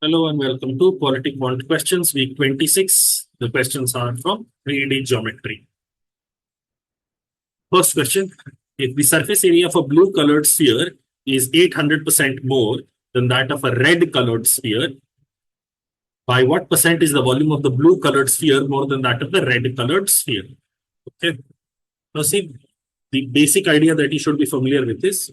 Hello and welcome to Quality Quant Questions, week 26. The questions are from 3D geometry. First question, if the surface area of a blue colored sphere is 800% more than that of a red colored sphere, by what percent is the volume of the blue colored sphere more than that of the red colored sphere? Okay. Now see, the basic idea that you should be familiar with is,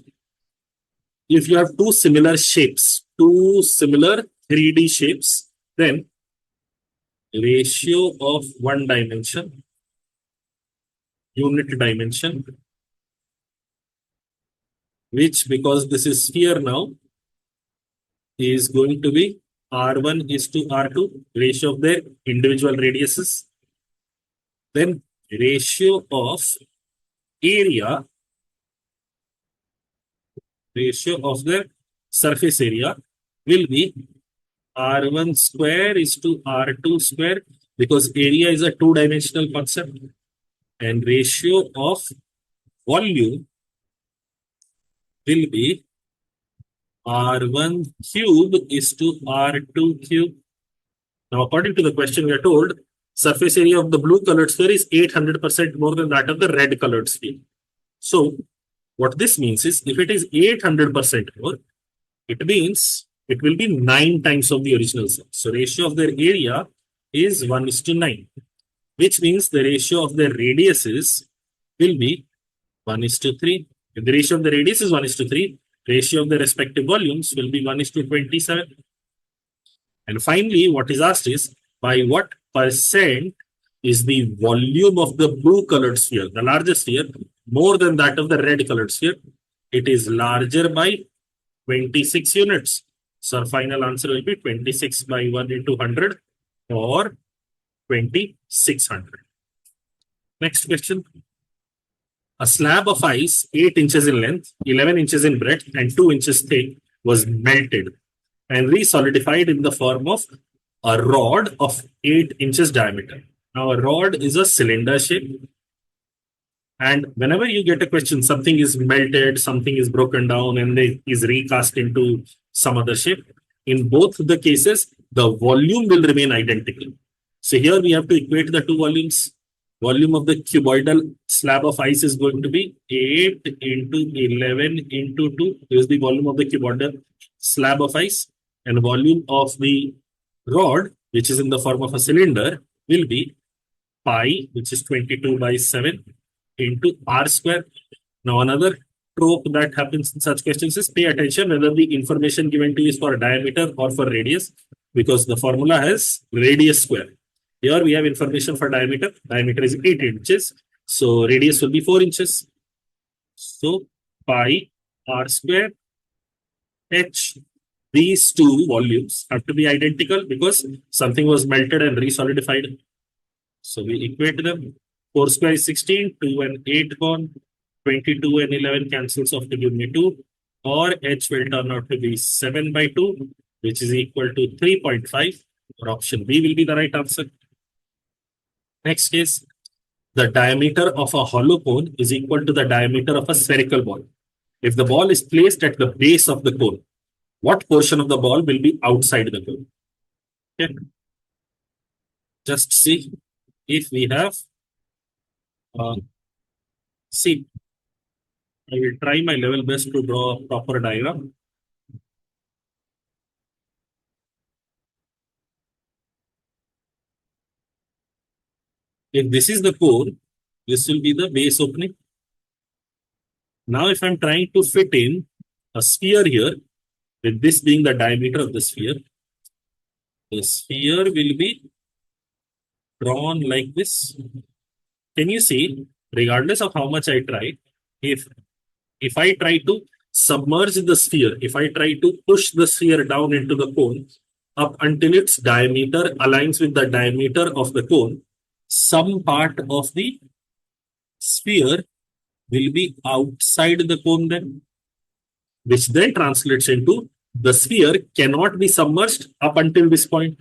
if you have two similar shapes, two similar 3D shapes, then ratio of one dimension, unit dimension, which because this is sphere now, is going to be R1 is to R2, ratio of their individual radiuses. Then ratio of area, ratio of the surface area will be R1 square is to R2 square, because area is a two-dimensional concept, and ratio of volume will be R1 cube is to R2 cube. Now, according to the question, we are told surface area of the blue colored sphere is 800% more than that of the red colored sphere. So, what this means is, if it is 800% more, it means it will be 9 times of the original size. So, ratio of their area is 1:9, which means the ratio of their radiuses will be 1:3. If the ratio of the radius is 1:3, ratio of the respective volumes will be 1:27. And finally, what is asked is, by what percent is the volume of the blue colored sphere, the largest sphere, more than that of the red colored sphere? It is larger by 26 units. So our final answer will be 26 by 1 into 100, or 2600. Next question. A slab of ice 8 inches in length, 11 inches in breadth, and 2 inches thick was melted and re-solidified in the form of a rod of 8 inches diameter. Now, a rod is a cylinder shape. And whenever you get a question, something is melted, something is broken down, and is recast into some other shape, in both the cases, the volume will remain identical. So here we have to equate the two volumes. Volume of the cuboidal slab of ice is going to be 8 into 11 into 2 is the volume of the cuboidal slab of ice, and volume of the rod, which is in the form of a cylinder, will be pi, which is 22 by 7 into r square. Now, another trope that happens in such questions is, pay attention whether the information given to you is for diameter or for radius, because the formula has radius square. Here we have information for diameter. Diameter is 8 inches. So radius will be 4 inches. So pi r square h. These two volumes have to be identical because something was melted and re-solidified. So we equate them. 4 square is 16, 2 and 8 gone, 22 and 11 cancels off to give me 2, or h will turn out to be 7 by 2, which is equal to 3.5, or option B will be the right answer. Next case, the diameter of a hollow cone is equal to the diameter of a spherical ball. If the ball is placed at the base of the cone, what portion of the ball will be outside the cone? Okay. Just see if we have, see, I will try my level best to draw a proper diagram. If this is the cone, this will be the base opening. Now, if I'm trying to fit in a sphere here, with this being the diameter of the sphere will be drawn like this. Can you see, regardless of how much I try, if I try to submerge the sphere, if I try to push the sphere down into the cone up until its diameter aligns with the diameter of the cone, some part of the sphere will be outside the cone then, which then translates into the sphere cannot be submerged up until this point.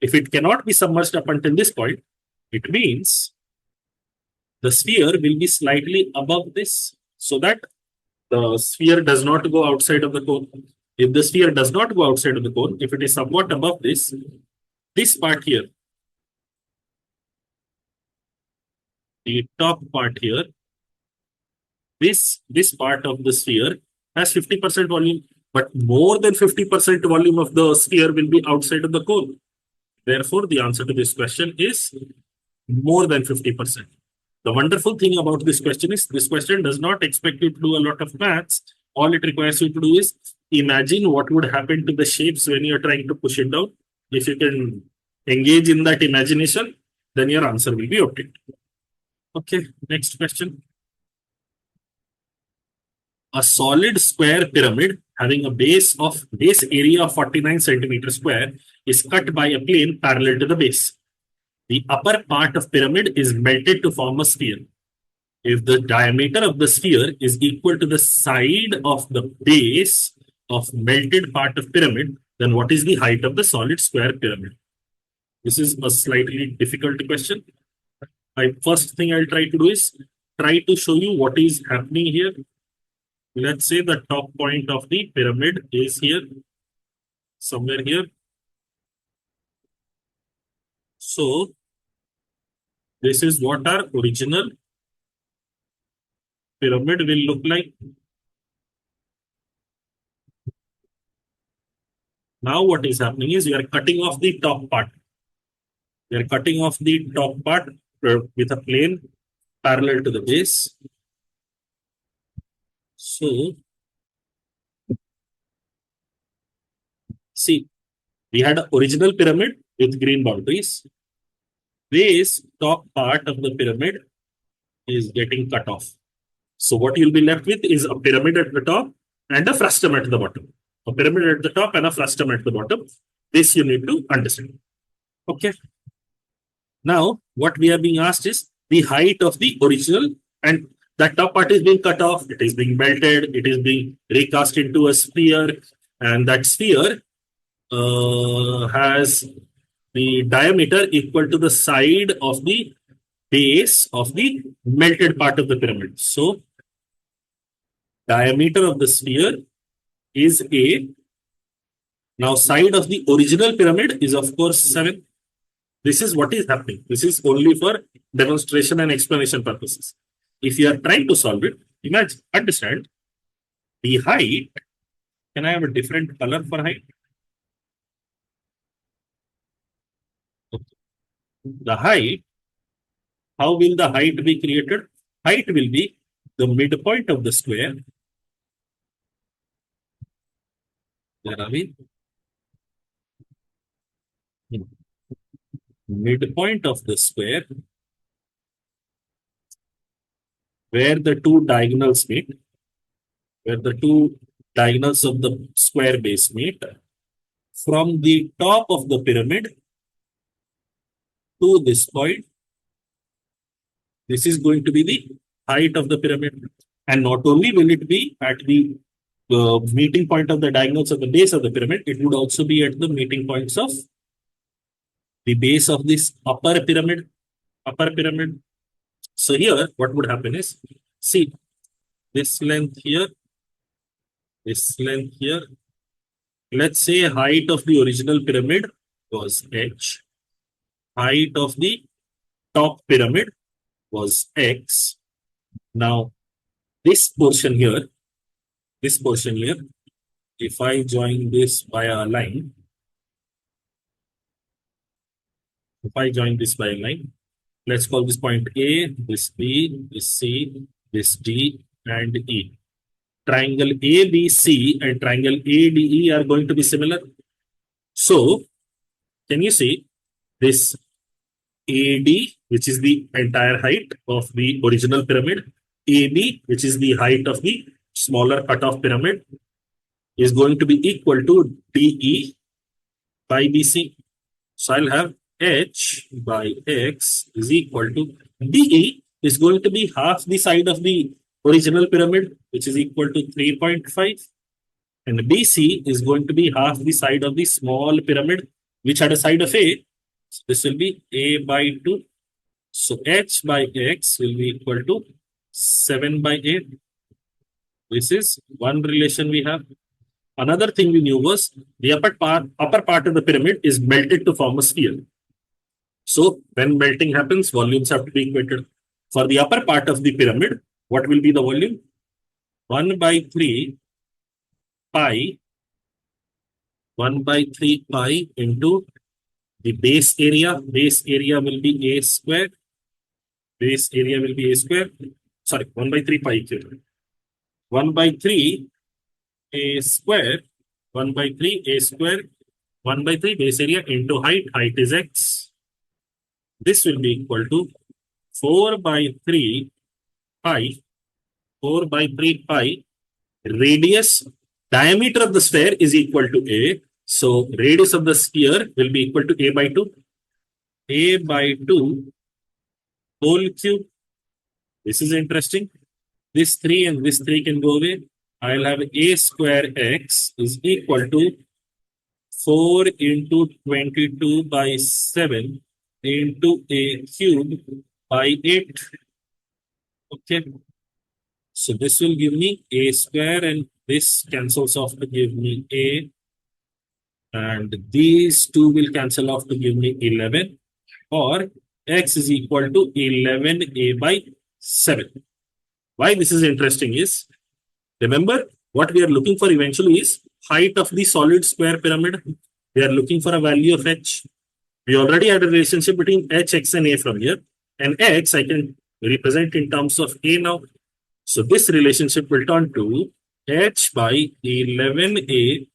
If it cannot be submerged up until this point, it means the sphere will be slightly above this, so that the sphere does not go outside of the cone. If the sphere does not go outside of the cone, if it is somewhat above this part here, the top part here, this part of the sphere has 50% volume, but more than 50% volume of the sphere will be outside of the cone. Therefore, the answer to this question is more than 50%. The wonderful thing about this question is this question does not expect you to do a lot of maths. All it requires you to do is imagine what would happen to the shapes when you're trying to push it down. If you can engage in that imagination, then your answer will be obtained. Okay, next question. A solid square pyramid having a base area of 49 centimeters square is cut by a plane parallel to the base. The upper part of pyramid is melted to form a sphere. If the diameter of the sphere is equal to the side of the base of melted part of pyramid, then what is the height of the solid square pyramid? This is a slightly difficult question. First thing I'll try to do is try to show you what is happening here. Let's say the top point of the pyramid is here, somewhere here. So this is what our original pyramid will look like. Now what is happening is we are cutting off the top part. We are cutting off the top part with a plane parallel to the base. So, see, we had an original pyramid with green boundaries. This top part of the pyramid is getting cut off. So what you'll be left with is a pyramid at the top and a frustum at the bottom. A pyramid at the top and a frustum at the bottom. This you need to understand. Okay. Now, what we are being asked is the height of the original, and that top part is being cut off. It is being melted. It is being recast into a sphere, and that sphere has the diameter equal to the side of the base of the melted part of the pyramid. So, diameter of the sphere is A. Now, side of the original pyramid is of course 7. This is what is happening. This is only for demonstration and explanation purposes. If you are trying to solve it, imagine, understand the height. Can I have a different color for height? The height, how will the height be created? Height will be the midpoint of the square. Where are we? Midpoint of the square where the two diagonals meet, where the two diagonals of the square base meet, from the top of the pyramid to this point. This is going to be the height of the pyramid. And not only will it be at the meeting point of the diagonals of the base of the pyramid, it would also be at the meeting points of the base of this upper pyramid. So here, what would happen is, see, this length here, this length here. Let's say height of the original pyramid was h. Height of the top pyramid was x. Now, this portion here, if I join this by a line, let's call this point A, this B, this C, this D, and E. Triangle ABC and triangle ADE are going to be similar. So, can you see this AD, which is the entire height of the original pyramid, AB, which is the height of the smaller cutoff pyramid, is going to be equal to DE by BC. So, I'll have H by X is equal to DE is going to be half the side of the original pyramid, which is equal to 3.5. And BC is going to be half the side of the small pyramid, which had a side of A. So this will be A by 2. So H by X will be equal to 7 by 8. This is one relation we have. Another thing we knew was the upper part of the pyramid is melted to form a sphere. So when melting happens, volumes have to be equated. For the upper part of the pyramid, what will be the volume? 1 by 3 pi 1 by 3 pi into the base area. Base area will be a square. Base area will be a square. Sorry, 1 by 3 pi cube. 1 by 3 a square. 1 by 3 a square. 1 by 3 base area into height. Height is x. This will be equal to 4 by 3 pi. 4 by 3 pi. Radius, diameter of the sphere is equal to a. So radius of the sphere will be equal to a by 2. A by 2 whole cube. This is interesting. This 3 and this 3 can go away. I'll have a square x is equal to 4 into 22 by 7 into a cube by 8. Okay. So this will give me a square and this cancels off to give me a. And these two will cancel off to give me 11, or x is equal to 11a by 7. Why this is interesting is, remember what we are looking for eventually is height of the solid square pyramid. We are looking for a value of h. We already had a relationship between h, x and a from here. And x I can represent in terms of a now. So this relationship will turn to h by 11a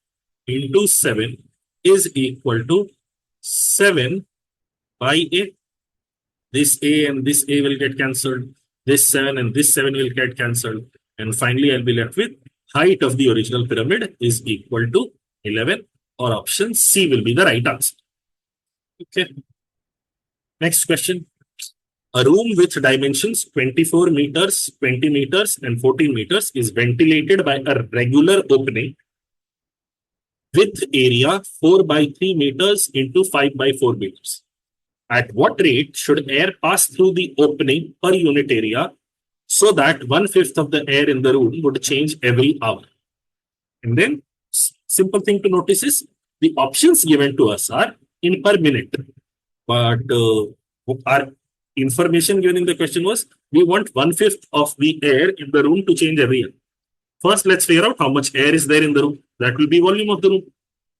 into 7 is equal to 7 by a. This a and this a will get cancelled. This 7 and this 7 will get cancelled. And finally, I'll be left with height of the original pyramid is equal to 11, or option C will be the right answer. Okay. Next question. A room with dimensions 24 meters, 20 meters, and 14 meters is ventilated by a regular opening with area 4 by 3 meters into 5 by 4 meters. At what rate should air pass through the opening per unit area so that 1/5 of the air in the room would change every hour? And then, simple thing to notice is the options given to us are in per minute. But our information given in the question was we want 1/5 of the air in the room to change every year. First, let's figure out how much air is there in the room. That will be volume of the room.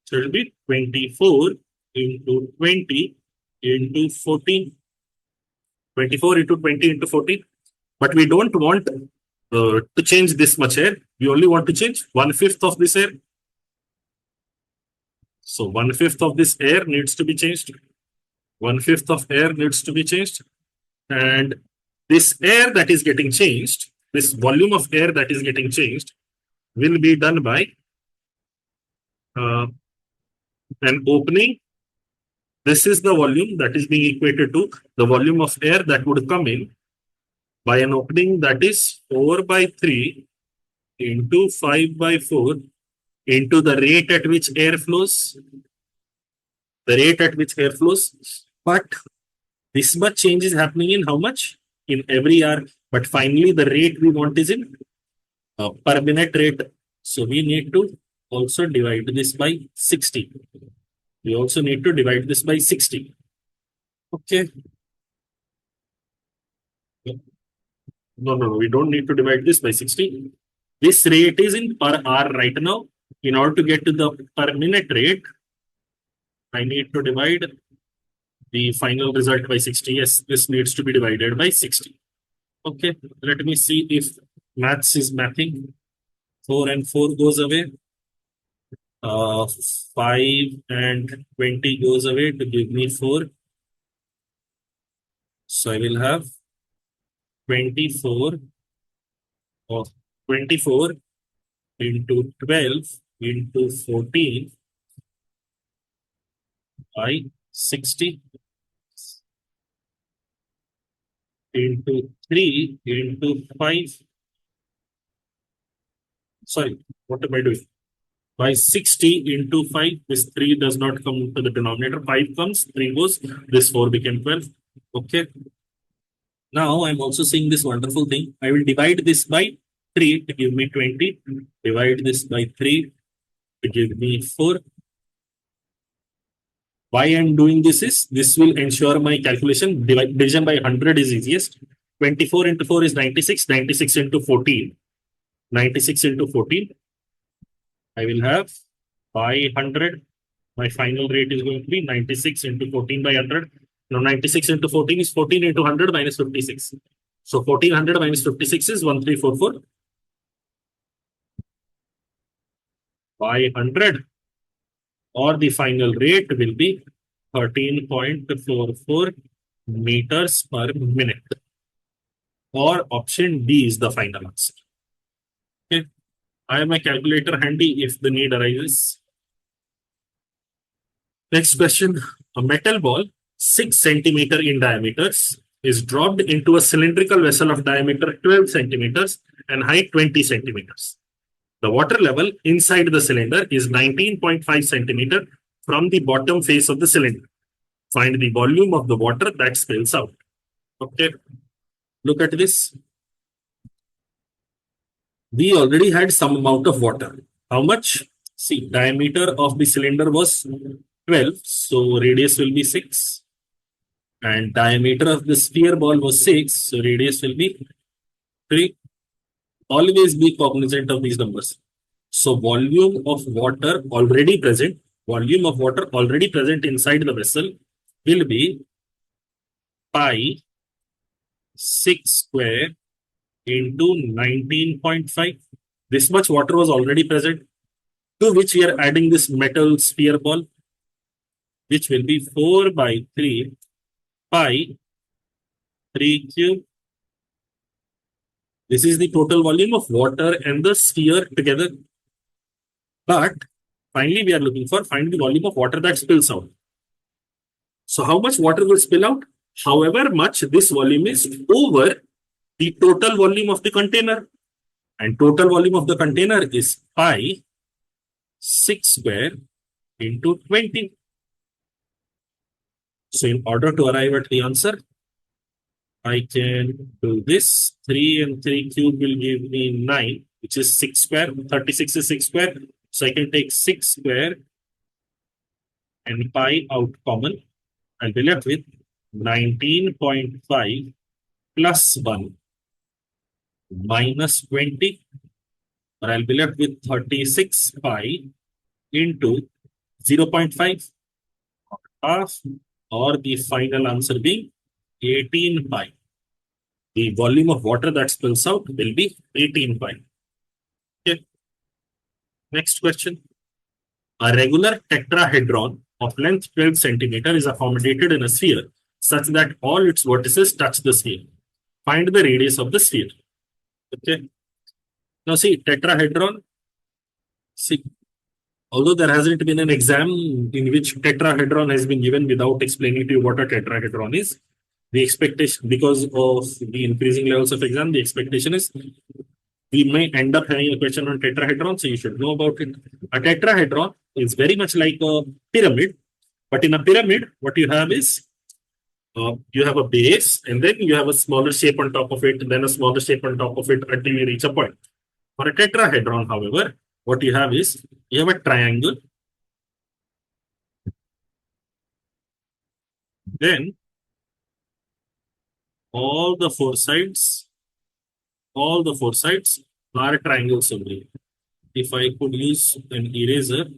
So it will be 24 into 20 into 14. 24 into 20 into 14. But we don't want to change this much air. We only want to change 1/5 of this air. So 1/5 of this air needs to be changed. 1/5 of air needs to be changed. And this air that is getting changed, this volume of air that is getting changed, will be done by an opening. This is the volume that is being equated to the volume of air that would come in by an opening that is 4 by 3 into 5 by 4 into the rate at which air flows. The rate at which air flows. But this much change is happening in how much? In every hour. But finally, the rate we want is in per minute rate. So we need to also divide this by 60. We also need to divide this by 60. Okay. No, we don't need to divide this by 60. This rate is in per hour right now. In order to get to the per minute rate, I need to divide the final result by 60. Yes, this needs to be divided by 60. Okay, let me see if maths is mathing. 4 and 4 goes away. 5 and 20 goes away to give me 4. So I will have 24 or 24 into 12 into 14 by 60 into 3 into 5. Sorry, what am I doing? By 60 into 5, this 3 does not come to the denominator. 5 comes, 3 goes, this 4 became 12. Okay. Now I'm also seeing this wonderful thing. I will divide this by 3 to give me 20. Divide this by 3 to give me 4. Why I'm doing this is, this will ensure my calculation division by 100 is easiest. 24 into 4 is 96, 96 into 14. 96 into 14, I will have by 100. My final rate is going to be 96 into 14 by 100. Now 96 into 14 is 14 into 100 minus 56. So 1400 minus 56 is 1344 by 100, or the final rate will be 13.44 meters per minute. Or option D is the final answer. Okay. I have my calculator handy if the need arises. Next question. A metal ball 6 centimeter in diameter is dropped into a cylindrical vessel of diameter 12 centimeters and height 20 centimeters. The water level inside the cylinder is 19.5 centimeter from the bottom face of the cylinder. Find the volume of the water that spills out. Okay. Look at this. We already had some amount of water. How much? See, diameter of the cylinder was 12, so radius will be 6. And diameter of the sphere ball was 6, so radius will be 3. Always be cognizant of these numbers. So volume of water already present, inside the vessel will be pi 6 square into 19.5. This much water was already present, to which we are adding this metal sphere ball, which will be 4 by 3 pi 3 cube. This is the total volume of water and the sphere together. But finally, we are looking for find the volume of water that spills out. So how much water will spill out? However much this volume is over the total volume of the container. And total volume of the container is pi 6 square into 20. So in order to arrive at the answer, I can do this. 3 and 3 cube will give me 9, which is 6 square. 36 is 6 square. So I can take 6 square and pi out common. I'll be left with 19.5 plus 1 minus 20. Or I'll be left with 36 pi into 0.5 half, or the final answer being 18 pi. The volume of water that spills out will be 18 pi. Okay. Next question. A regular tetrahedron of length 12 centimeter is accommodated in a sphere such that all its vertices touch the sphere. Find the radius of the sphere. Okay. Now see, tetrahedron. See, although there hasn't been an exam in which tetrahedron has been given without explaining to you what a tetrahedron is, the expectation, because of the increasing levels of exam, the expectation is we may end up having a question on tetrahedron, so you should know about it. A tetrahedron is very much like a pyramid, but in a pyramid, what you have is you have a base, and then you have a smaller shape on top of it, and then a smaller shape on top of it until you reach a point. For a tetrahedron, however, what you have is you have a triangle, then all the four sides are triangles only. If I could use an eraser,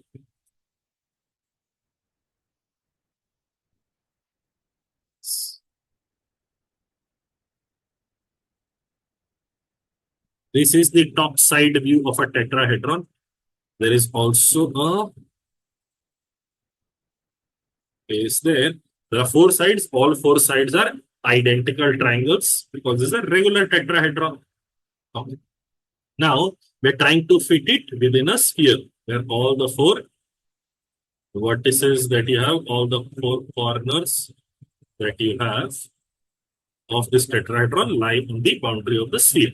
this is the top side view of a tetrahedron. There is also a base there. There are four sides. All four sides are identical triangles because this is a regular tetrahedron. Okay. Now, we're trying to fit it within a sphere where all the four vertices that you have, all the four corners that you have of this tetrahedron lie on the boundary of the sphere.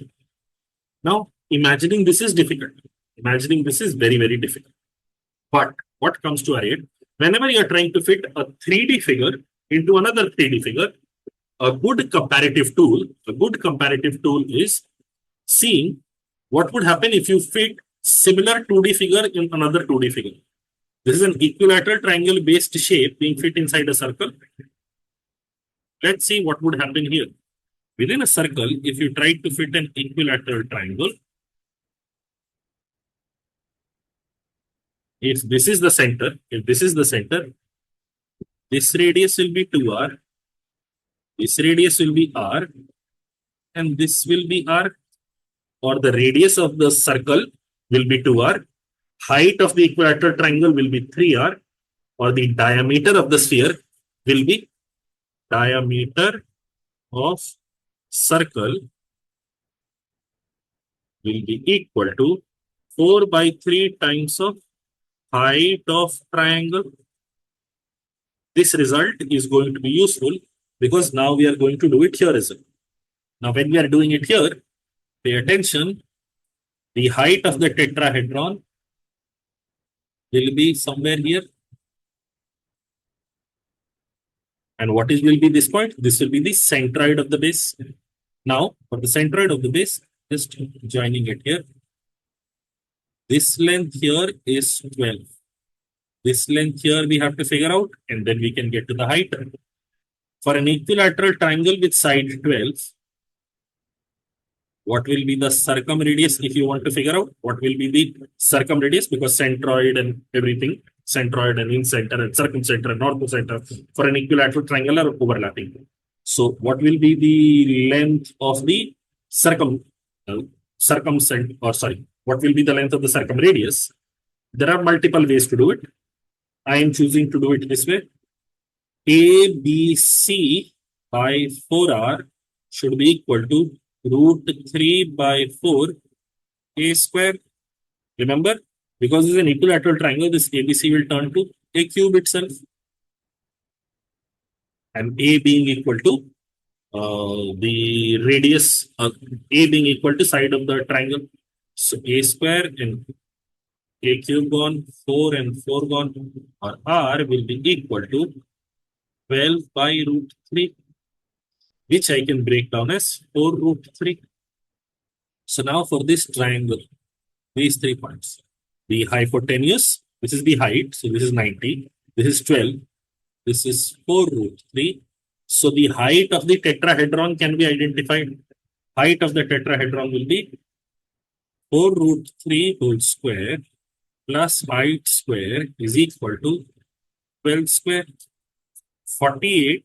Now, imagining this is difficult. Imagining this is very, very difficult. But what comes to our aid, whenever you are trying to fit a 3D figure into another 3D figure, a good comparative tool is seeing what would happen if you fit similar 2D figure in another 2D figure. This is an equilateral triangle based shape being fit inside a circle. Let's see what would happen here. Within a circle, if you try to fit an equilateral triangle, if this is the center, this radius will be 2r, this radius will be r, and this will be r, or the radius of the circle will be 2r, height of the equilateral triangle will be 3r, or the diameter of the sphere will be diameter of circle will be equal to 4 by 3 times of height of triangle. This result is going to be useful because now we are going to do it here as well. Now when we are doing it here, pay attention, the height of the tetrahedron will be somewhere here. And what will be this point? This will be the centroid of the base. Now, for the centroid of the base, just joining it here. This length here is 12. This length here we have to figure out, and then we can get to the height. For an equilateral triangle with side 12, what will be the circumradius if you want to figure out? What will be the circumradius? Because centroid and everything, centroid and incenter and circumcenter and orthocenter for an equilateral triangle are overlapping. So what will be the length of the what will be the length of the circumradius? There are multiple ways to do it. I am choosing to do it this way. ABC by 4R should be equal to root 3 by 4 A square. Remember, because it's an equilateral triangle, this ABC will turn to a cube itself. And A being equal to the radius, A being equal to side of the triangle. So A square and A cube gone, 4 and 4 gone, or R will be equal to 12 by root 3, which I can break down as 4 root 3. So now for this triangle, these 3 points, the hypotenuse, this is the height, so this is 90, this is 12, this is 4 root 3. So the height of the tetrahedron can be identified. Height of the tetrahedron will be 4 root 3 whole square plus height square is equal to 12 square. 48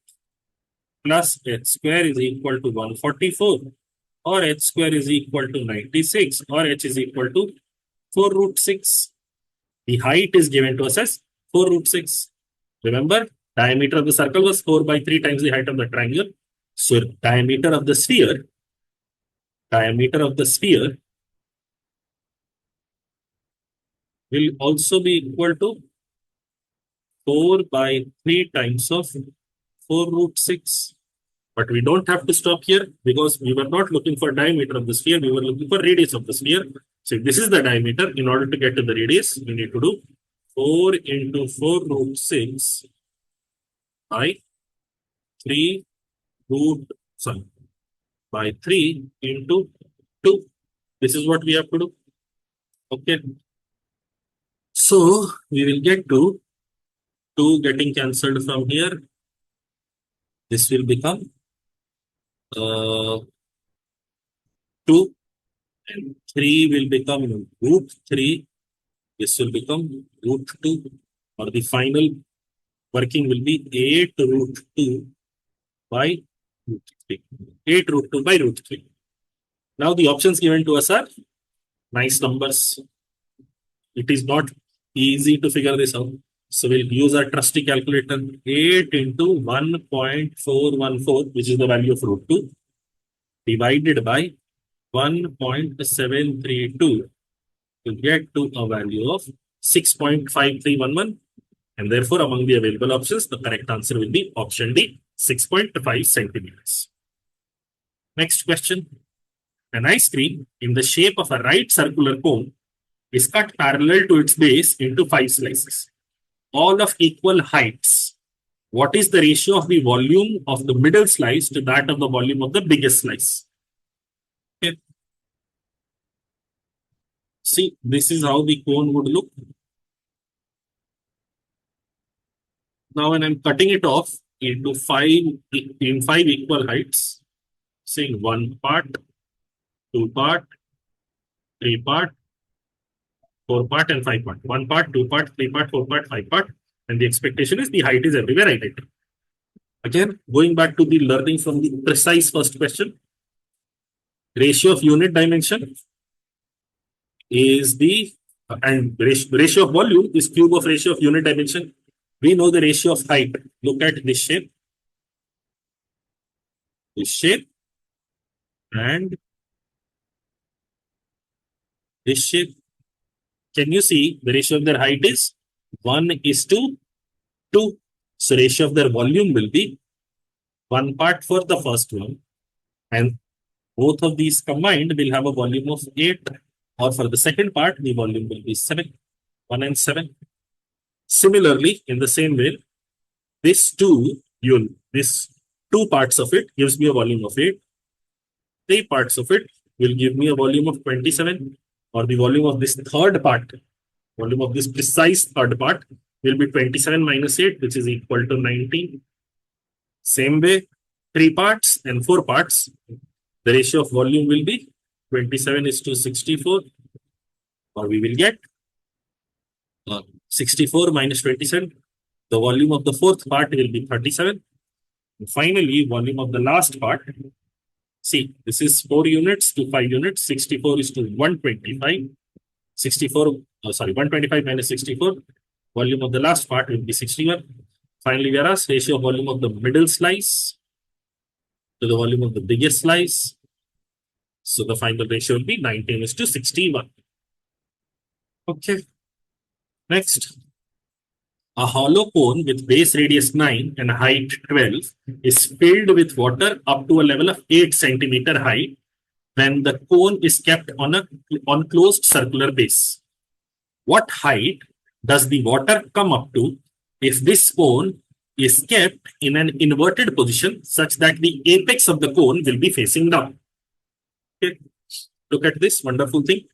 plus h square is equal to 144, or h square is equal to 96, or h is equal to 4 root 6. The height is given to us as 4 root 6. Remember, diameter of the circle was 4 by 3 times the height of the triangle. So diameter of the sphere will also be equal to 4 by 3 times of 4 root 6. But we don't have to stop here because we were not looking for diameter of the sphere. We were looking for radius of the sphere. So if this is the diameter, in order to get to the radius, we need to do 4 into 4 root 6 by 3 by 3 into 2. This is what we have to do. Okay. So we will get to 2 getting cancelled from here. This will become 2 and 3 will become root 3. This will become root 2, or the final working will be 8 root 2 by root 3. 8 root 2 by root 3. Now the options given to us are nice numbers. It is not easy to figure this out. So we'll use our trusty calculator. 8 into 1.414, which is the value of root 2, divided by 1.732 to get to a value of 6.5311. And therefore, among the available options, the correct answer will be option D, 6.5 centimeters. Next question. An ice cream in the shape of a right circular cone is cut parallel to its base into 5 slices, all of equal heights. What is the ratio of the volume of the middle slice to that of the volume of the biggest slice? Okay. See, this is how the cone would look. Now, when I'm cutting it off into five equal heights, saying 1 part, 2 part, 3 part, 4 part, and 5 part. 1 part, 2 part, 3 part, 4 part, 5 part, and the expectation is the height is everywhere identical. Again, going back to the learning from the precise first question, ratio of unit dimension is the and ratio of volume is cube of ratio of unit dimension. We know the ratio of height. Look at this shape, and this shape. Can you see the ratio of their height is 1:2? So ratio of their volume will be 1 part for the first one, and both of these combined will have a volume of 8. Or for the second part, the volume will be 7, 1 and 7. Similarly, in the same way, this 2 parts of it gives me a volume of 8. 3 parts of it will give me a volume of 27, or the volume of this third part, volume of this precise third part will be 27 minus 8, which is equal to 19. Same way, 3 parts and 4 parts, the ratio of volume will be 27:64, or we will get 64 minus 27. The volume of the fourth part will be 37. And finally, volume of the last part, see, this is 4 units to 5 units, 64 is to 125. 125 minus 64. Volume of the last part will be 61. Finally, we are asked ratio of volume of the middle slice to the volume of the biggest slice. So the final ratio will be 19:61. Okay. Next, a hollow cone with base radius 9 and height 12 is filled with water up to a level of 8 centimeter high when the cone is kept on a closed circular base. What height does the water come up to if this cone is kept in an inverted position such that the apex of the cone will be facing down? Okay. Look at this wonderful thing.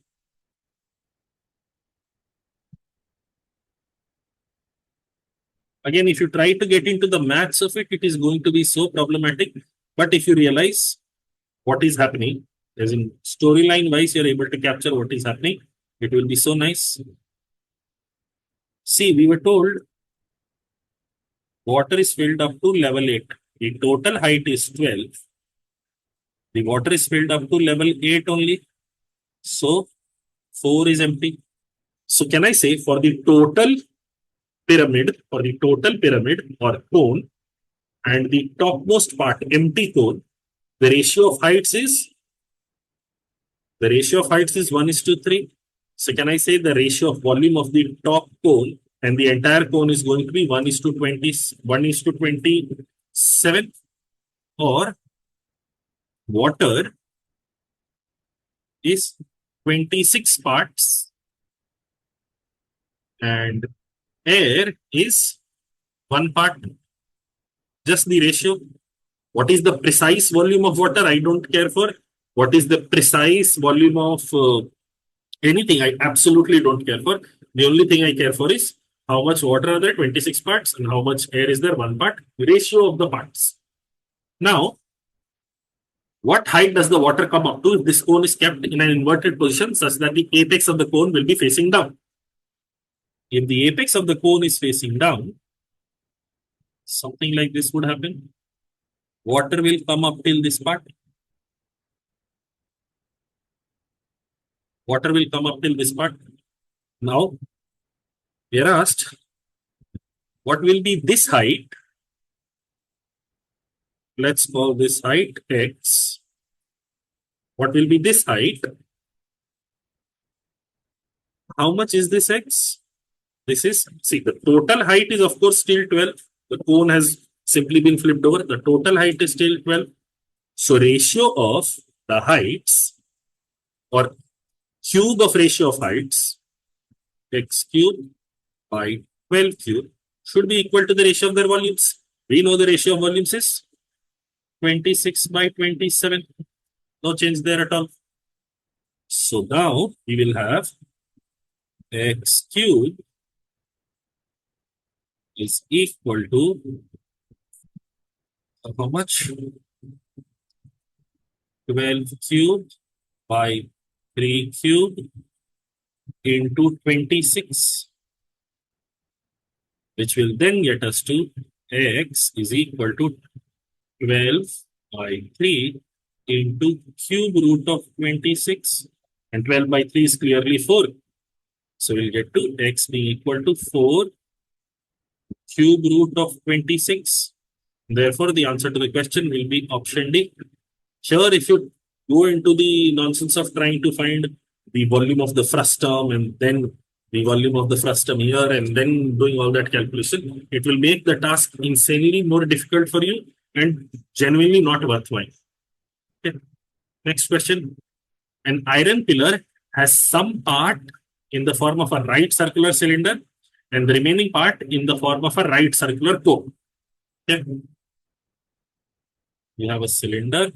Again, if you try to get into the maths of it, it is going to be so problematic. But if you realize what is happening, as in storyline wise, you're able to capture what is happening, it will be so nice. See, we were told water is filled up to level 8. The total height is 12. The water is filled up to level 8 only. So 4 is empty. So can I say for the total pyramid or cone and the topmost part, empty cone, the ratio of heights is 1:3. So can I say the ratio of volume of the top cone and the entire cone is going to be 1:27, or water is 26 parts and air is 1 part. Just the ratio. What is the precise volume of water? I don't care for. What is the precise volume of anything? I absolutely don't care for. The only thing I care for is how much water are there, 26 parts, and how much air is there, 1 part. Ratio of the parts. Now, what height does the water come up to if this cone is kept in an inverted position such that the apex of the cone will be facing down? If the apex of the cone is facing down, something like this would happen. Water will come up till this part. Water will come up till this part. Now, we are asked, what will be this height? Let's call this height x. What will be this height? How much is this x? This is, see, the total height is of course still 12. The cone has simply been flipped over. The total height is still 12. So ratio of the heights, or cube of ratio of heights, x cube by 12 cube, should be equal to the ratio of their volumes. We know the ratio of volumes is 26 by 27. No change there at all. So now we will have x cube is equal to how much? 12 cube by 3 cube into 26, which will then get us to x is equal to 12 by 3 into cube root of 26, and 12 by 3 is clearly 4. So we'll get to x being equal to 4 cube root of 26. Therefore, the answer to the question will be option D. Sure, if you go into the nonsense of trying to find the volume of the frustum and then the volume of the frustum here and then doing all that calculation, it will make the task insanely more difficult for you and genuinely not worthwhile. Okay. Next question. An iron pillar has some part in the form of a right circular cylinder and the remaining part in the form of a right circular cone. Okay. You have a cylinder,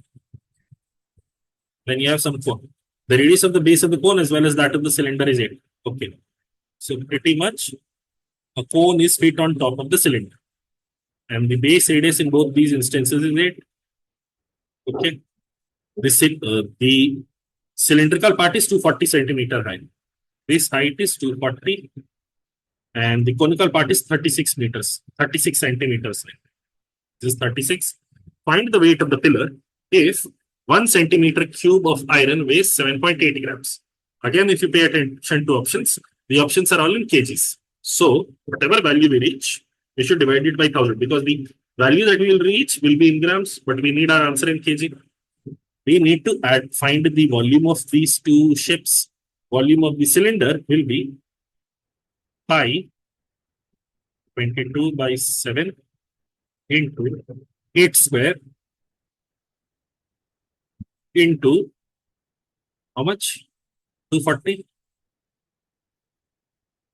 then you have some cone. The radius of the base of the cone as well as that of the cylinder is 8. Okay. So pretty much a cone is fit on top of the cylinder. And the base radius in both these instances is 8. Okay. The cylindrical part is 240 centimeter high. This height is 240 and the conical part is 36 centimeters high. This is 36. Find the weight of the pillar if 1 centimeter cube of iron weighs 7.8 grams. Again, if you pay attention to options, the options are all in kgs. So whatever value we reach, we should divide it by 1000 because the value that we will reach will be in grams, but we need our answer in kg. We need to find the volume of these two ships. Volume of the cylinder will be pi 22 by 7 into 8 square into how much? 240.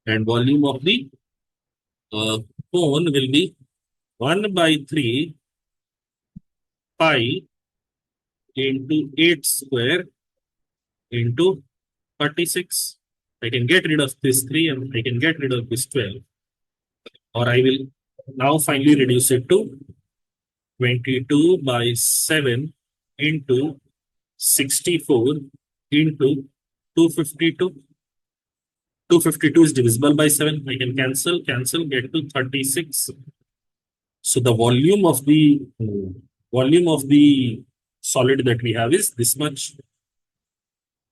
And volume of the cone will be 1 by 3 pi into 8 square into 36. I can get rid of this 3 and I can get rid of this 12. Or I will now finally reduce it to 22 by 7 into 64 into 252. 252 is divisible by 7. I can cancel, get to 36. So the volume of the solid that we have is this much.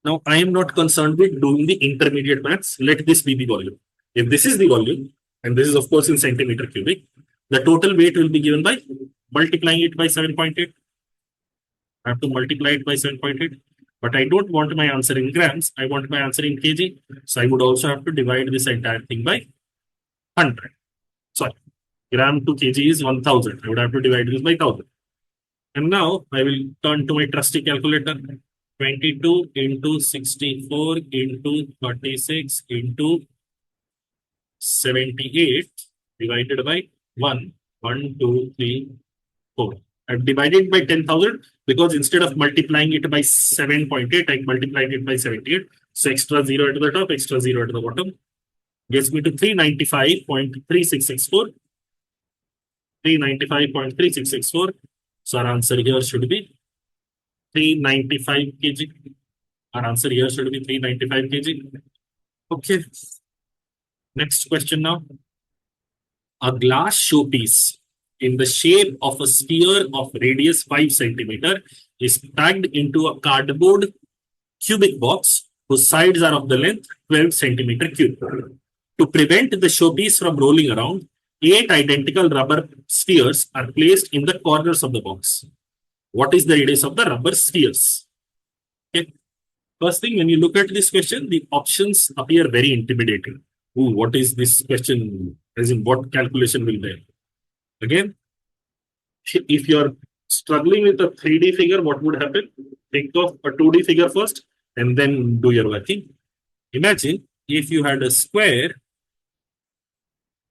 Now I am not concerned with doing the intermediate maths. Let this be the volume. If this is the volume, and this is of course in centimeter cubic, the total weight will be given by multiplying it by 7.8. I have to multiply it by 7.8. But I don't want my answer in grams. I want my answer in kg. So I would also have to divide this entire thing by 100. Sorry, gram to kg is 1000. I would have to divide this by 1000. And now I will turn to my trusty calculator. 22 into 64 into 36 into 78 divided by 1. 1, 2, 3, 4. I've divided by 10,000 because instead of multiplying it by 7.8, I multiplied it by 78. So extra 0 at the top, extra 0 at the bottom. Gets me to 395.3664. 395.3664. So our answer here should be 395 kg. Our answer here should be 395 kg. Okay. Next question now. A glass showpiece in the shape of a sphere of radius 5 centimeter is packed into a cardboard cubic box whose sides are of the length 12 centimeter cube. To prevent the showpiece from rolling around, 8 identical rubber spheres are placed in the corners of the box. What is the radius of the rubber spheres? Okay. First thing, when you look at this question, the options appear very intimidating. Ooh, what is this question? As in, what calculation will there? Again, if you're struggling with a 3D figure, what would happen? Think of a 2D figure first and then do your working. Imagine if you had a square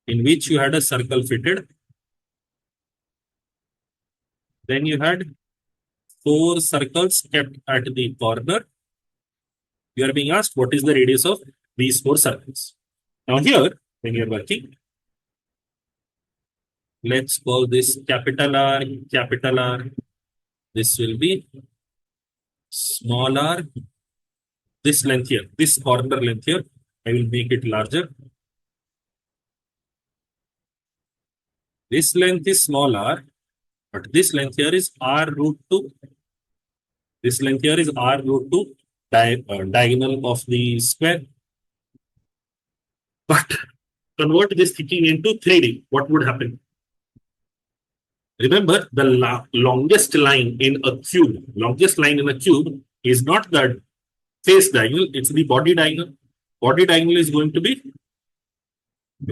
in which you had a circle fitted. Then you had 4 circles kept at the corner. You are being asked what is the radius of these four circles. Now here, when you're working, let's call this capital R, capital R. This will be small r. This length here, this corner length here, I will make it larger. This length is small r, but this length here is r root 2. This length here is r root 2, diagonal of the square. But convert this thinking into 3D. What would happen? Remember, the longest line in a cube, is not the face diagonal, it's the body diagonal. Body diagonal is going to be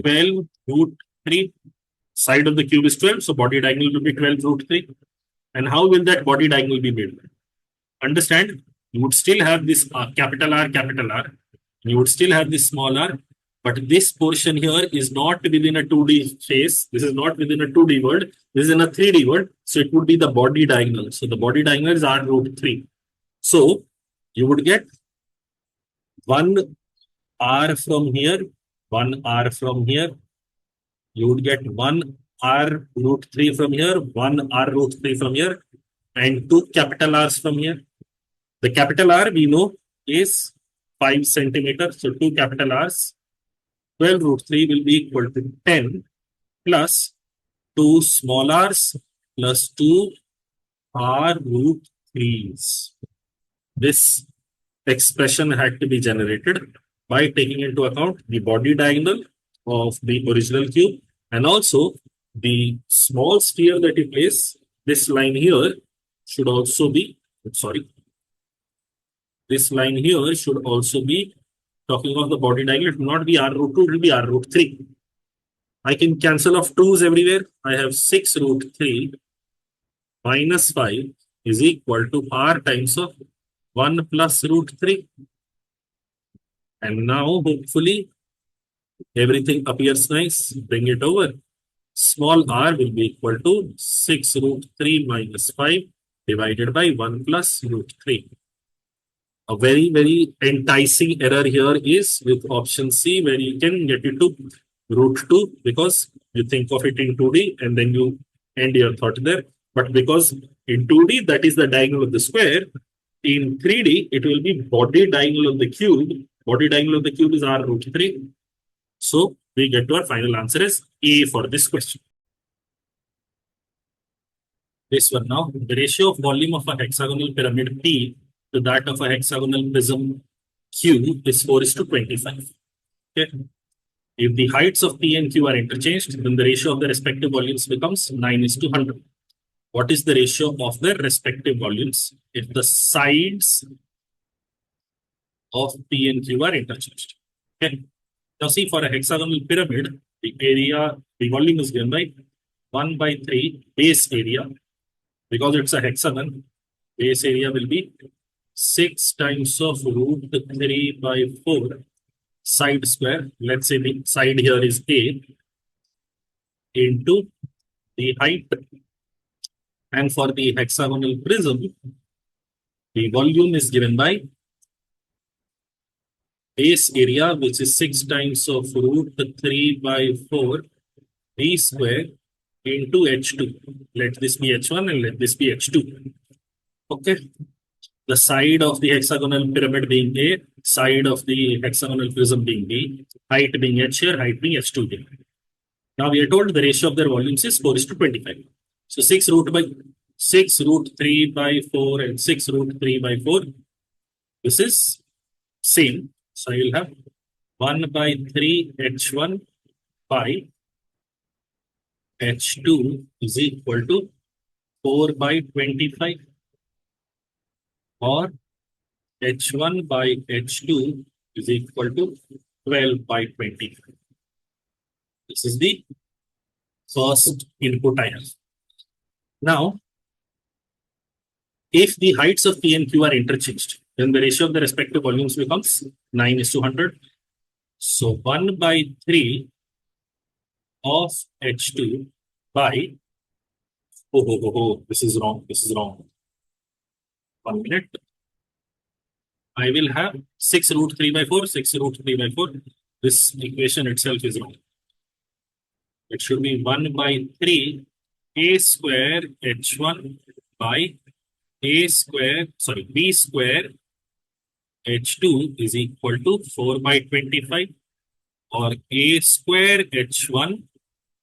12 root 3. Side of the cube is 12, so body diagonal will be 12 root 3. And how will that body diagonal be made? Understand, you would still have this capital R, you would still have this small r, but this portion here is not within a 2D face. This is not within a 2D world. This is in a 3D world. So it would be the body diagonal. So the body diagonal is r root 3. So you would get 1 r from here, 1 r from here. You would get 1 r root 3 from here, 1 r root 3 from here, and 2 capital R's from here. The capital R we know is 5 centimeters. So 2 capital R's. 12 root 3 will be equal to 10 plus 2 small r's plus 2 r root 3's. This expression had to be generated by taking into account the body diagonal of the original cube and also the small sphere that you place. This line here should also be, this line here should also be talking of the body diagonal. It will not be r root 2, it will be r root 3. I can cancel off 2's everywhere. I have 6 root 3 minus 5 is equal to r times of 1 plus root 3. And now hopefully everything appears nice. Bring it over. Small r will be equal to 6 root 3 minus 5 divided by 1 plus root 3. A very, very enticing error here is with option C, where you can get it to root 2 because you think of it in 2D and then you end your thought there. But because in 2D, that is the diagonal of the square, in 3D, it will be body diagonal of the cube. Body diagonal of the cube is r root 3. So we get to our final answer as A for this question. This one now, the ratio of volume of a hexagonal pyramid P to that of a hexagonal prism Q is 4:25. Okay. If the heights of P and Q are interchanged, then the ratio of the respective volumes becomes 9:100. What is the ratio of their respective volumes if the sides of P and Q are interchanged? Okay. Now see, for a hexagonal pyramid, the volume is given by 1 by 3 base area. Because it's a hexagon, base area will be 6 times of root 3 by 4 side square. Let's say the side here is A into the height. And for the hexagonal prism, the volume is given by base area, which is 6 times of root 3 by 4 B square into H2. Let this be H1 and let this be H2. Okay. The side of the hexagonal pyramid being A, side of the hexagonal prism being B, height being H here, height being H2 here. Now we are told the ratio of their volumes is 4:25. So 6 root 3 by 4 and 6 root 3 by 4. This is same. So you'll have 1 by 3 H1 by H2 is equal to 4 by 25, or H1 by H2 is equal to 12 by 25. This is the first input I have. Now, if the heights of P and Q are interchanged, then the ratio of the respective volumes becomes 9:100. So 1 by 3 of H2 by, this is wrong. 1 minute. I will have 6 root 3 by 4, 6 root 3 by 4. This equation itself is wrong. It should be 1 by 3 a square h1 by b square h2 is equal to 4 by 25, or a square h1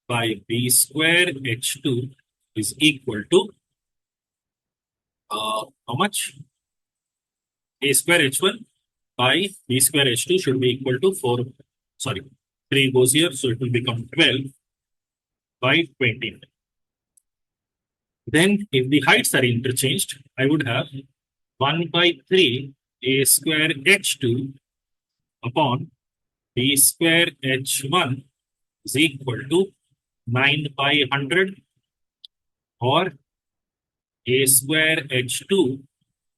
by b square h2 is equal to how much? A square h1 by b square h2 should be equal to 4. Sorry, 3 goes here, so it will become 12 by 20. Then, if the heights are interchanged, I would have 1 by 3 a square h2 upon b square h1 is equal to 9 by 100, or a square h2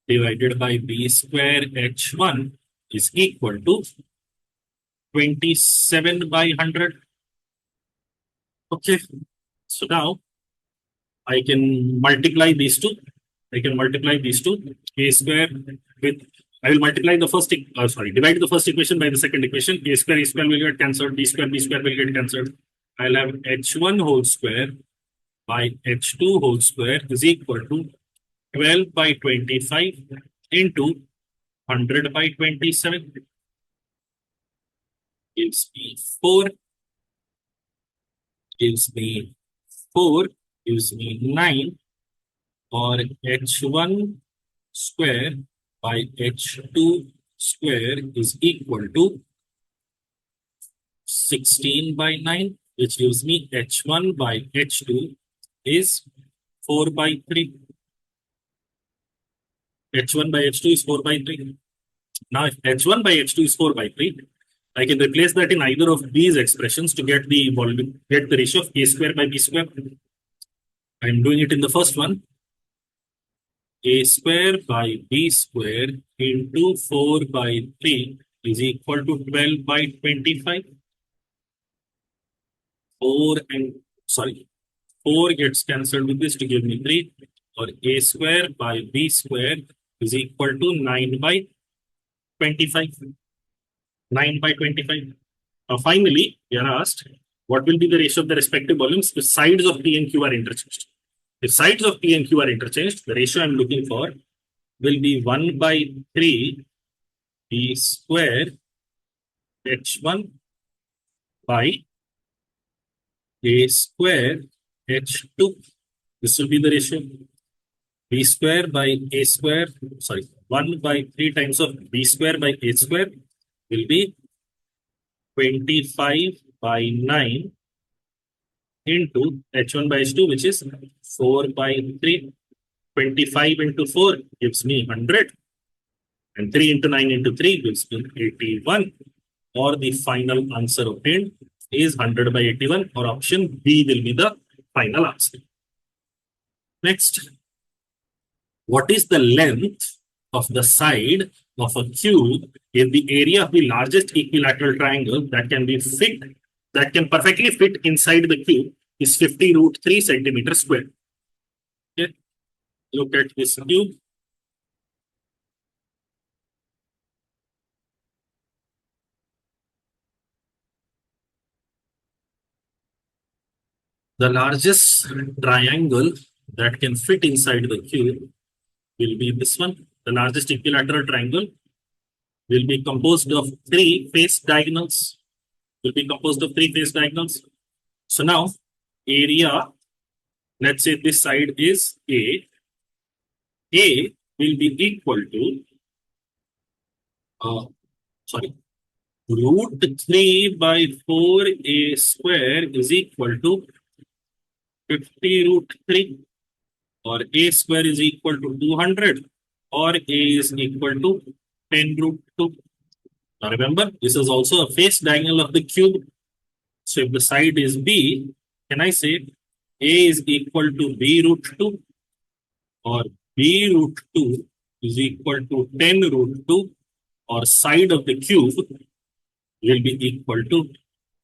divided by b square h1 is equal to 27 by 100. Okay, so now I can multiply these two. A square with, I will multiply the first, divide the first equation by the second equation. A square will get cancelled, b square will get cancelled. I'll have h1 whole square by h2 whole square is equal to 12 by 25 into 100 by 27 gives me 4, gives me 9, or h1 square by h2 square is equal to 16 by 9, which gives me h1 by h2 is 4 by 3. h1 by h2 is 4 by 3. Now, if h1 by h2 is 4 by 3, I can replace that in either of these expressions to get the volume, get the ratio of a square by b square. I'm doing it in the first one. A square by b square into 4 by 3 is equal to 12 by 25. 4 gets cancelled with this to give me 3, or a square by b square is equal to 9 by 25. 9 by 25. Now, finally, we are asked what will be the ratio of the respective volumes if sides of P and Q are interchanged. If sides of P and Q are interchanged, the ratio I'm looking for will be 1 by 3 P square H1 by A square H2. This will be the ratio. B square by A square, 1 by 3 times of B square by A square will be 25 by 9 into H1 by H2, which is 4 by 3. 25 into 4 gives me 100, and 3 into 9 into 3 gives me 81, or the final answer obtained is 100 by 81, or option B will be the final answer. Next, what is the length of the side of a cube in the area of the largest equilateral triangle that can perfectly fit inside the cube is 50 root 3 centimeter square. Okay. Look at this cube. The largest triangle that can fit inside the cube will be this one. The largest equilateral triangle will be composed of 3 face diagonals. So now, area, let's say this side is A. A will be equal to, root 3 by 4A square is equal to 50 root 3, or A square is equal to 200, or A is equal to 10 root 2. Now remember, this is also a face diagonal of the cube. So if the side is B, can I say A is equal to B root 2, or B root 2 is equal to 10 root 2, or side of the cube will be equal to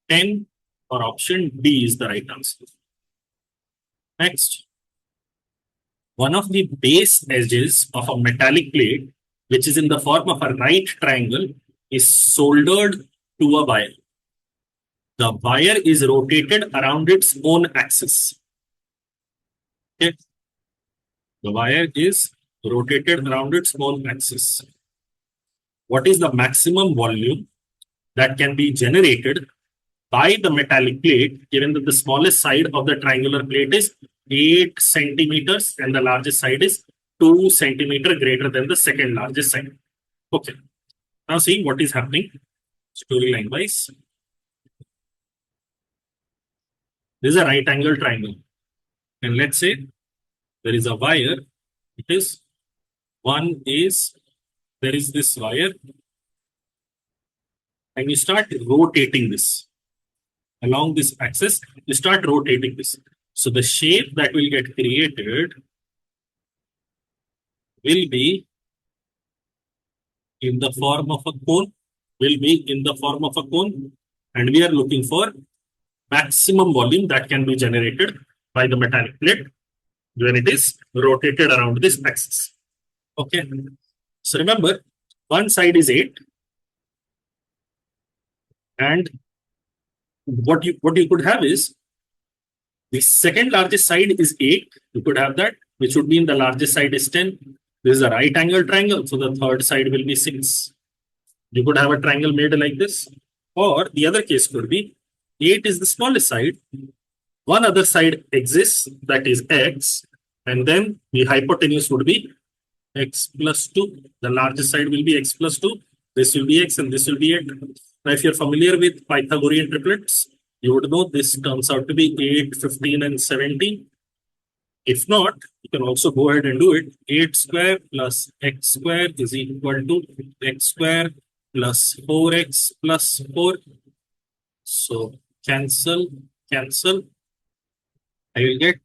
10, or option D is the right answer. Next, one of the base edges of a metallic plate which is in the form of a right triangle, is soldered to a wire. The wire is rotated around its own axis. Okay. The wire is rotated around its own axis. What is the maximum volume that can be generated by the metallic plate, given that the smallest side of the triangular plate is 8 centimeters and the largest side is 2 centimeters greater than the second largest side? Okay. Now see what is happening storyline wise. This is a right angle triangle. And let's say there is a wire. It is there is this wire. And you start rotating this along this axis. You start rotating this. So the shape that will get created will be in the form of a cone. And we are looking for maximum volume that can be generated by the metallic plate when it is rotated around this axis. Okay. So remember, one side is 8. And what you could have is the second largest side is 8. You could have that, which would mean the largest side is 10. This is a right angle triangle, so the third side will be 6. You could have a triangle made like this. Or the other case could be 8 is the smallest side. One other side exists, that is x, and then the hypotenuse would be x plus 2. The largest side will be x plus 2. This will be x and this will be 8. Now, if you're familiar with Pythagorean triplets, you would know this turns out to be 8, 15, and 17. If not, you can also go ahead and do it. 8 square plus x square is equal to x square plus 4x plus 4. So cancel. I will get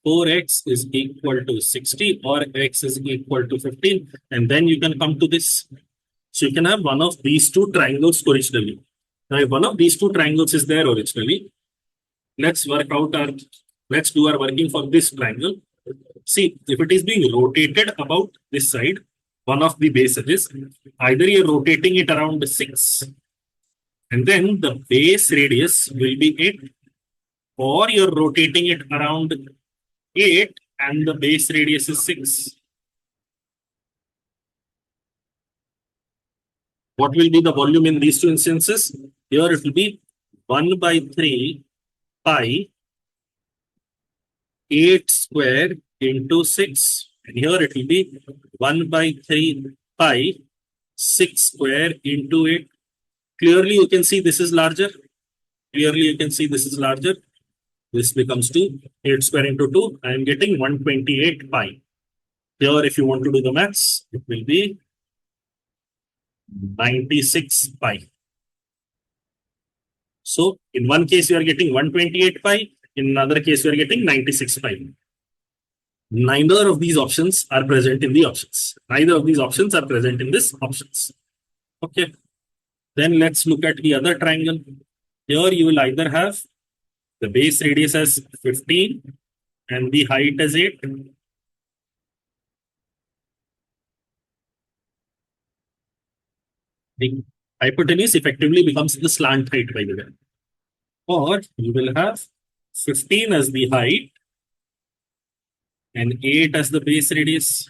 4x is equal to 60 or x is equal to 15. And then you can come to this. So you can have one of these two triangles originally. Now, if one of these two triangles is there originally, let's do our working for this triangle. See, if it is being rotated about this side, one of the base edges, either you're rotating it around 6, and then the base radius will be 8, or you're rotating it around 8 and the base radius is 6. What will be the volume in these two instances? Here it will be 1 by 3 pi 8 square into 6. And here it will be 1 by 3 pi 6 square into 8. Clearly you can see this is larger. This becomes 2. 8 square into 2. I am getting 128 pi. Here if you want to do the maths, it will be 96 pi. So in one case you are getting 128 pi, in another case you are getting 96 pi. Neither of these options are present in the options. Neither of these options are present in this options. Okay. Then let's look at the other triangle. Here you will either have the base radius as 15 and the height as 8. The hypotenuse effectively becomes the slant height, by the way. Or you will have 15 as the height and 8 as the base radius.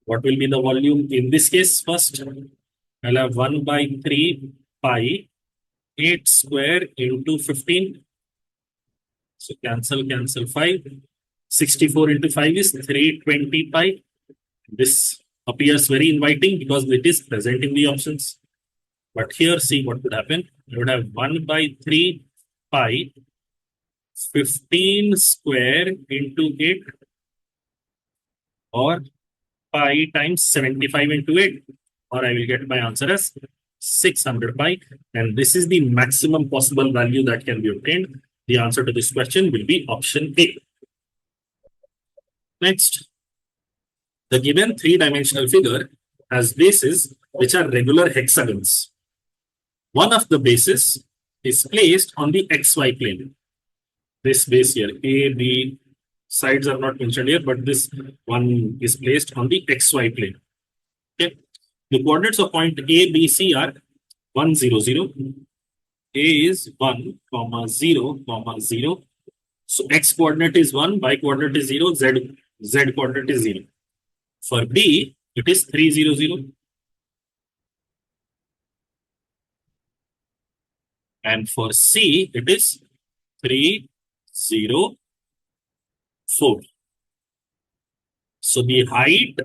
What will be the volume in this case? First, I'll have 1 by 3 pi 8 square into 15. So cancel 5. 64 into 5 is 320 pi. This appears very inviting because it is present in the options. But here, see what would happen. You would have 1 by 3 pi 15 square into 8, or pi times 75 into 8, or I will get my answer as 600 pi. And this is the maximum possible value that can be obtained. The answer to this question will be option A. Next, the given three-dimensional figure has bases which are regular hexagons. One of the bases is placed on the XY plane. This base here, A, B, Sides are not mentioned here, but this one is placed on the XY plane. Okay. The coordinates of point A, B, C are 1, 0, 0. A is 1, comma 0, comma 0. So X coordinate is 1, Y coordinate is 0, Z coordinate is 0. For B, it is 3, 0, 0. And for C, it is 3, 0, 4. So the height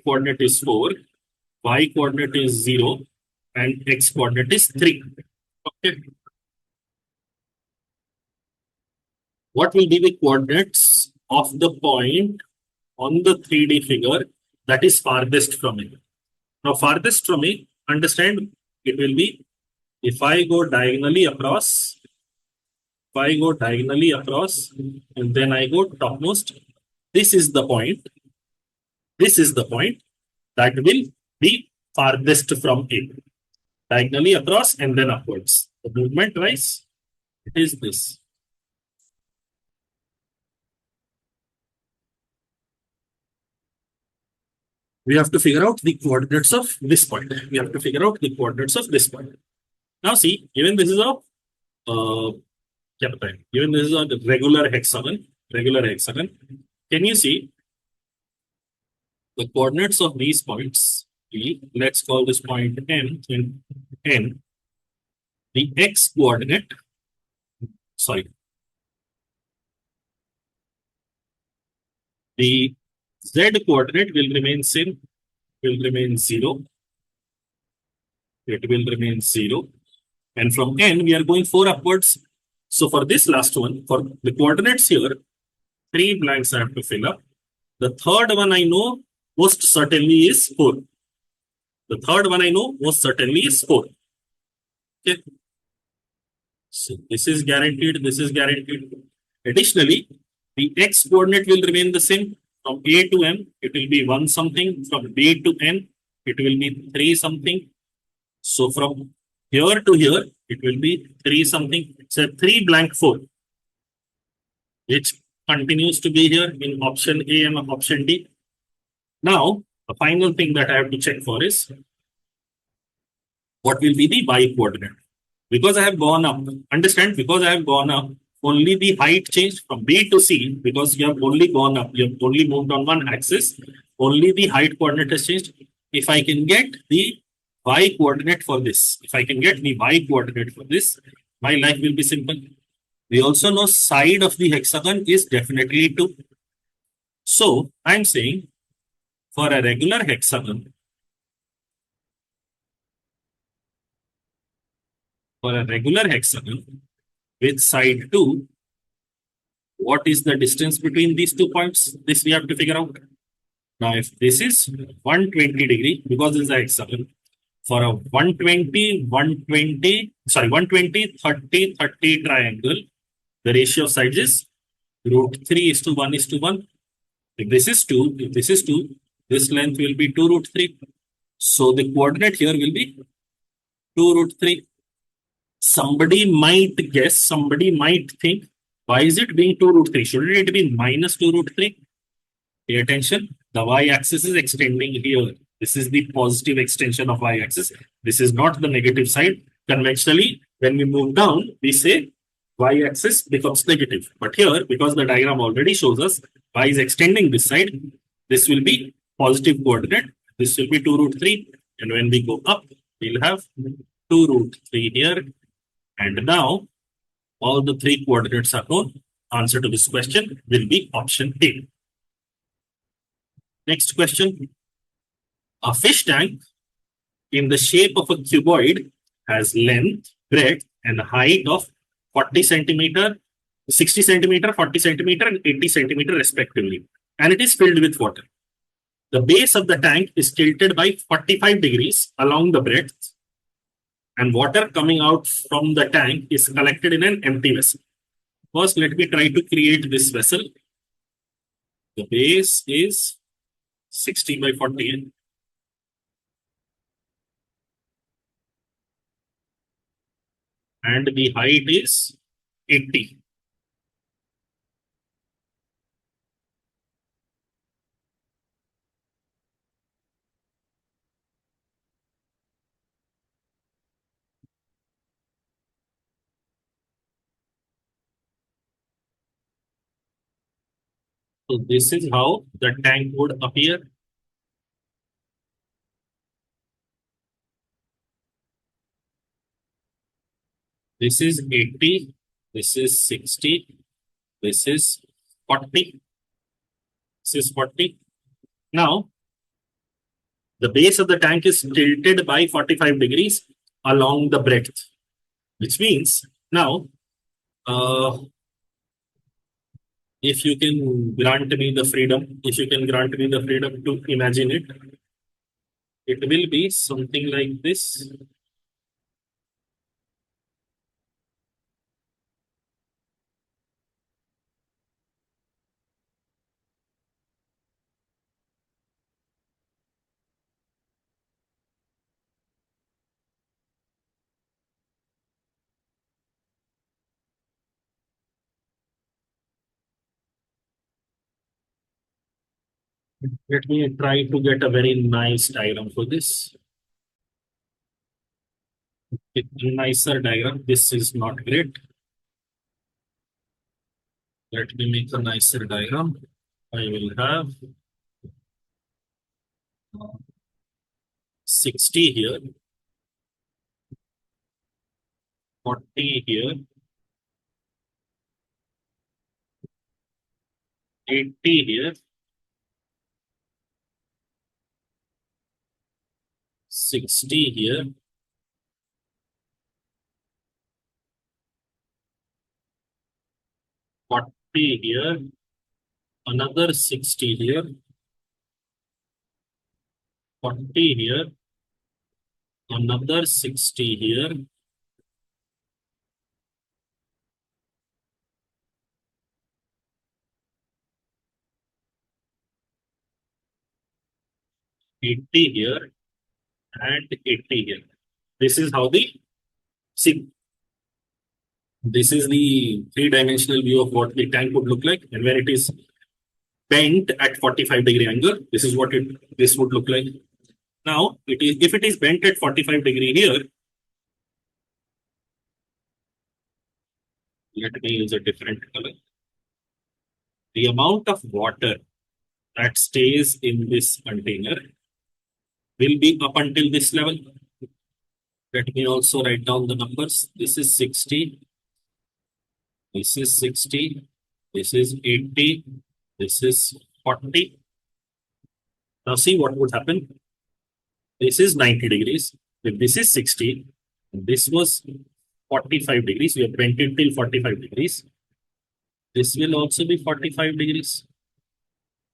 coordinate is 4, Y coordinate is 0, and X coordinate is 3. Okay. What will be the coordinates of the point on the 3D figure that is farthest from it? Now, farthest from it, understand, it will be if I go diagonally across, and then I go topmost, this is the point. This is the point that will be farthest from it. Diagonally across and then upwards. The movement wise, it is this. We have to figure out the coordinates of this point. We have to figure out the coordinates of this point. Now see, even this is a even this is a regular hexagon. Can you see the coordinates of these points? Let's call this point M and N. The X coordinate, the Z coordinate will remain same, will remain 0. It will remain 0. And from N, we are going 4 upwards. So for this last one, for the coordinates here, 3 blanks I have to fill up. The third one I know most certainly is 4. The third one I know most certainly is 4. Okay. So this is guaranteed, this is guaranteed. Additionally, the X coordinate will remain the same. From A to M, it will be 1 something. From B to N, it will be 3 something. So from here to here, it will be 3 something. So 3 blank 4, which continues to be here in option A and option D. Now, the final thing that I have to check for is what will be the Y coordinate. Because I have gone up, understand, because I have gone up, only the height changed from B to C, because you have only gone up, you have only moved on one axis, only the height coordinate has changed. If I can get the Y coordinate for this, my life will be simple. We also know side of the hexagon is definitely 2. So I'm saying for a regular hexagon, with side 2, what is the distance between these 2 points? This we have to figure out. Now, if this is 120 degree, because this is a hexagon, for a 120, 30 triangle, the ratio of sides is √3:1:1. If this is 2, this length will be 2√3. So the coordinate here will be 2√3. Somebody might guess, somebody might think, why is it being 2√3? Shouldn't it be minus 2√3? Pay attention. The y-axis is extending here. This is the positive extension of y-axis. This is not the negative side. Conventionally, when we move down, we say y-axis becomes negative. But here, because the diagram already shows us y is extending this side, this will be positive coordinate. This will be 2√3. And when we go up, we'll have 2√3 here. And now, all the 3 coordinates are known. Answer to this question will be option A. Next question. A fish tank in the shape of a cuboid has length, breadth, and height of 40 centimeter, 60 centimeter, 40 centimeter, and 80 centimeter respectively. And it is filled with water. The base of the tank is tilted by 45 degrees along the breadth, and water coming out from the tank is collected in an empty vessel. First, let me try to create this vessel. The base is 60 by 40. And the height is 80. So this is how the tank would appear. This is 80, this is 60, this is 40, this is 40. Now, the base of the tank is tilted by 45 degrees along the breadth, which means now, if you can grant me the freedom, if you can grant me the freedom to imagine it, it will be something like this. Let me try to get a very nice diagram for this. A nicer diagram. This is not great. Let me make a nicer diagram. I will have 60 here, 40 here, 80 here, 60 here, 40 here, another 60 here, 40 here, another 60 here, 80 here, and 80 here. This is how the see. This is the three-dimensional view of what the tank would look like, and when it is bent at 45-degree angle, this is what this would look like. Now, if it is bent at 45-degree here, let me use a different color. The amount of water that stays in this container will be up until this level. Let me also write down the numbers. This is 60. This is 60. This is 80. This is 40. Now see what would happen. This is 90 degrees. If this is 60, this was 45 degrees. We have bent it till 45 degrees. This will also be 45 degrees.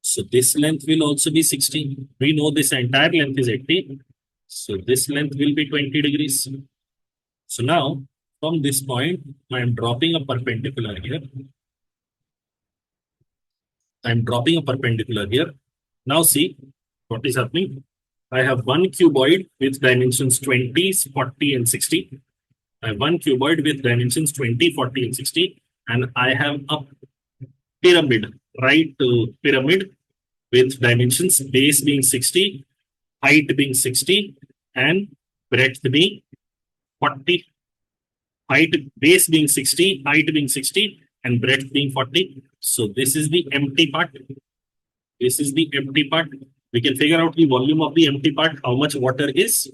So this length will also be 60. We know this entire length is 80. So this length will be 20 degrees. So now from this point, I am dropping a perpendicular here. I am dropping a perpendicular here. Now see what is happening. I have one cuboid with dimensions 20, 40, and 60. I have one cuboid with dimensions 20, 40, and 60. And I have a pyramid, right? Pyramid with dimensions base being 60, height being 60, and breadth being 40. Height base being 60, height being 60, and breadth being 40. So this is the empty part. This is the empty part. We can figure out the volume of the empty part, how much water is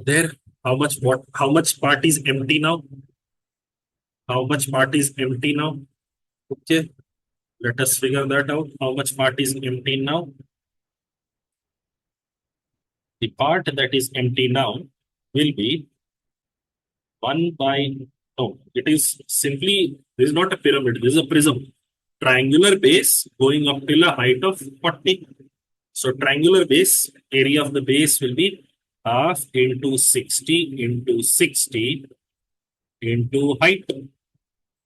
there, how much part is empty now. How much part is empty now? Okay, let us figure that out. How much part is empty now? The part that is empty now will be 1 by, no, it is simply, this is not a pyramid, this is a prism. Triangular base going up till a height of 40. So triangular base, area of the base will be half into 60 into 60 into height,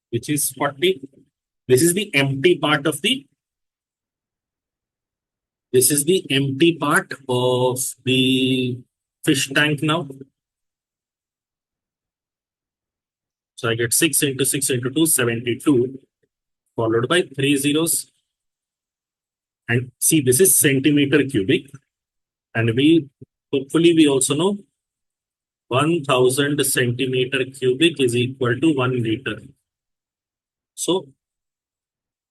which is 40. This is the empty part of the fish tank now. So I get 6 into 6 into 2, 72, followed by 3 zeros. And see, this is centimeter cubic. And hopefully we also know 1000 centimeter cubic is equal to 1 liter. So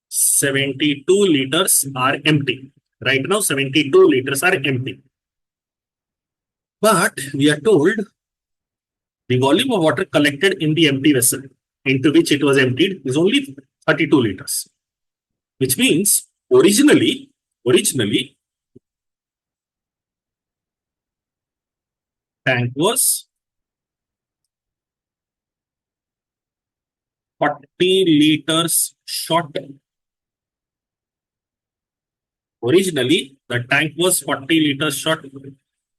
72 liters are empty. Right now, 72 liters are empty. But we are told the volume of water collected in the empty vessel into which it was emptied is only 32 liters, which means originally tank was 40 liters short. Originally, the tank was 40 liters short.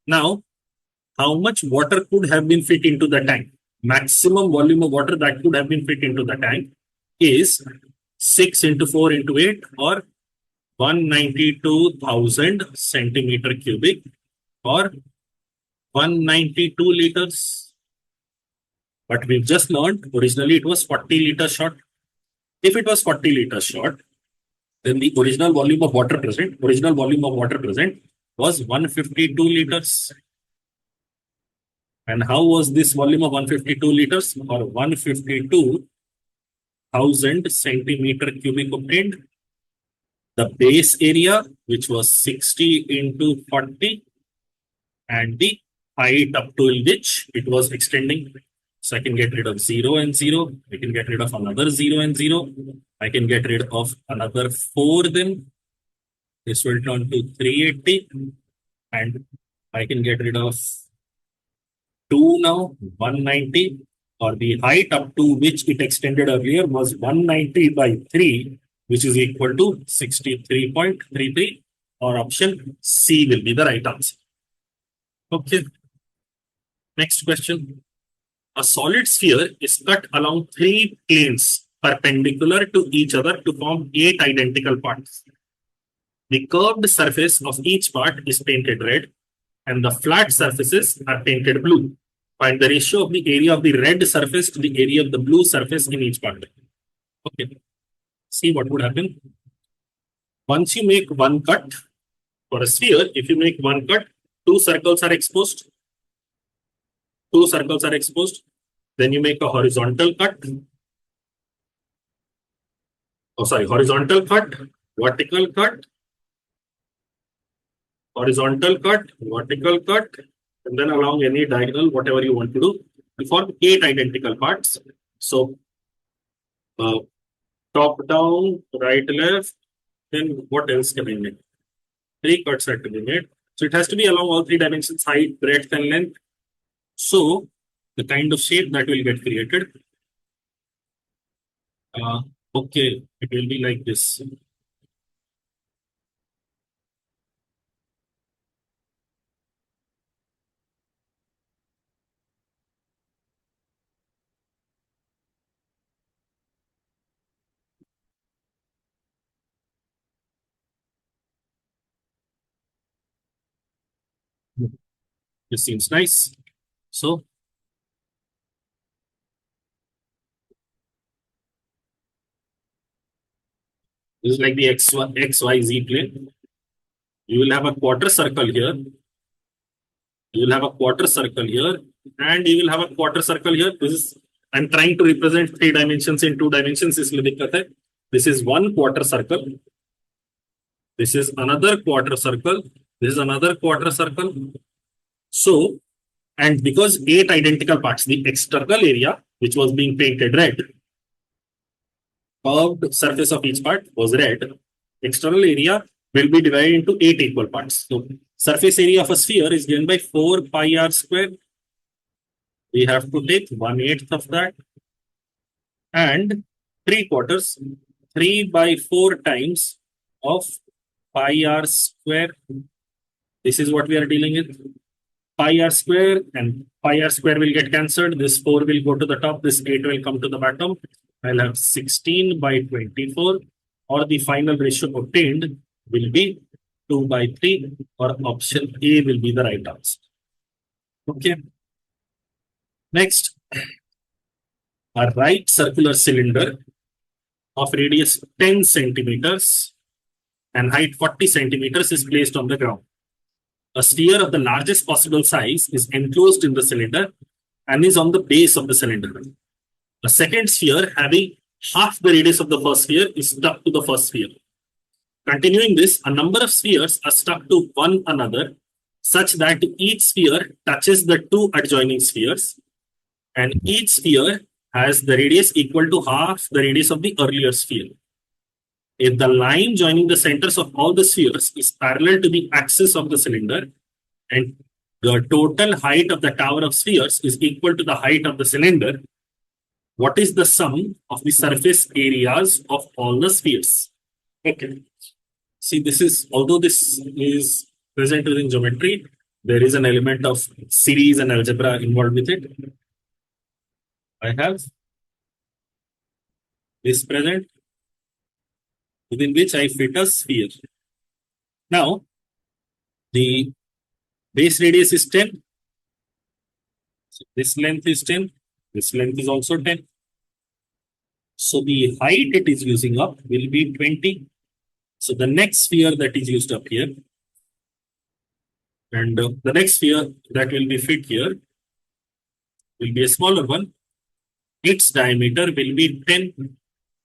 Now, how much water could have been fit into the tank? Maximum volume of water that could have been fit into the tank is 6 into 4 into 8 or 192,000 centimeter cubic or 192 liters. But we've just learned originally it was 40 liters short. If it was 40 liters short, then the original volume of water present was 152 liters. And how was this volume of 152 liters or 152,000 centimeter cubic obtained? The base area, which was 60 into 40, and the height up to which it was extending. So I can get rid of 0 and 0. I can get rid of another 0 and 0. I can get rid of another 4 then. This will turn to 380. And I can get rid of 2 now, 190. Or the height up to which it extended earlier was 190 by 3, which is equal to 63.33. Or option C will be the right answer. Okay. Next question. A solid sphere is cut along 3 planes perpendicular to each other to form 8 identical parts. The curved surface of each part is painted red and the flat surfaces are painted blue. Find the ratio of the area of the red surface to the area of the blue surface in each part. Okay. See what would happen. Once you make one cut for a sphere, if you make one cut, 2 circles are exposed. 2 circles are exposed. Then you make a horizontal cut. Horizontal cut, vertical cut, horizontal cut, vertical cut, and then along any diagonal, whatever you want to do. You form 8 identical parts. So, top down, right, left, then what else can I make? 3 cuts are to be made. So it has to be along all 3 dimensions, height, breadth, and length. So the kind of shape that will get created. Okay, it will be like this. This seems nice. So this is like the XYZ plane. You will have a quarter circle here. You will have a quarter circle here. And you will have a quarter circle here. I'm trying to represent 3 dimensions in 2 dimensions. This is one quarter circle. This is another quarter circle. This is another quarter circle. So, and because 8 identical parts, the external area, which was being painted red, curved surface of each part was red. External area will be divided into 8 equal parts. So, surface area of a sphere is given by 4 pi r square. We have to take 1/8 of that and 3/4, 3 by 4 times of pi r square. This is what we are dealing with. Pi r square and pi r square will get cancelled. This 4 will go to the top. This 8 will come to the bottom. I'll have 16 by 24, or the final ratio obtained will be 2 by 3, or option A will be the right answer. Okay. Next, a right circular cylinder of radius 10 centimeters and height 40 centimeters is placed on the ground. A sphere of the largest possible size is enclosed in the cylinder and is on the base of the cylinder. A second sphere having half the radius of the first sphere is stuck to the first sphere. Continuing this, a number of spheres are stuck to one another such that each sphere touches the two adjoining spheres, and each sphere has the radius equal to half the radius of the earlier sphere. If the line joining the centers of all the spheres is parallel to the axis of the cylinder, and the total height of the tower of spheres is equal to the height of the cylinder, what is the sum of the surface areas of all the spheres? Okay. See, this is, although this is present within geometry, there is an element of series and algebra involved with it. I have this present within which I fit a sphere. Now, the base radius is 10. So this length is 10. This length is also 10. So the height it is using up will be 20. So the next sphere that is used up here, and the next sphere that will be fit here will be a smaller one. Its diameter will be 10.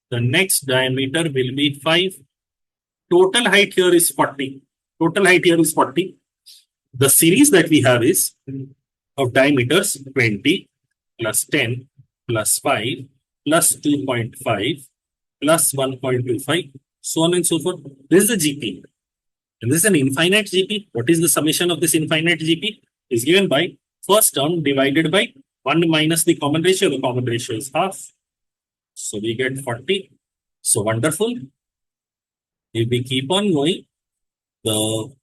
The next diameter will be 5. Total height here is 40. Total height here is 40. The series that we have is of diameters 20 plus 10 plus 5 plus 2.5 plus 1.25, so on and so forth. This is the GP. And this is an infinite GP. What is the summation of this infinite GP? Is given by first term divided by 1 minus the common ratio. The common ratio is half. So we get 40. So wonderful. If we keep on going, the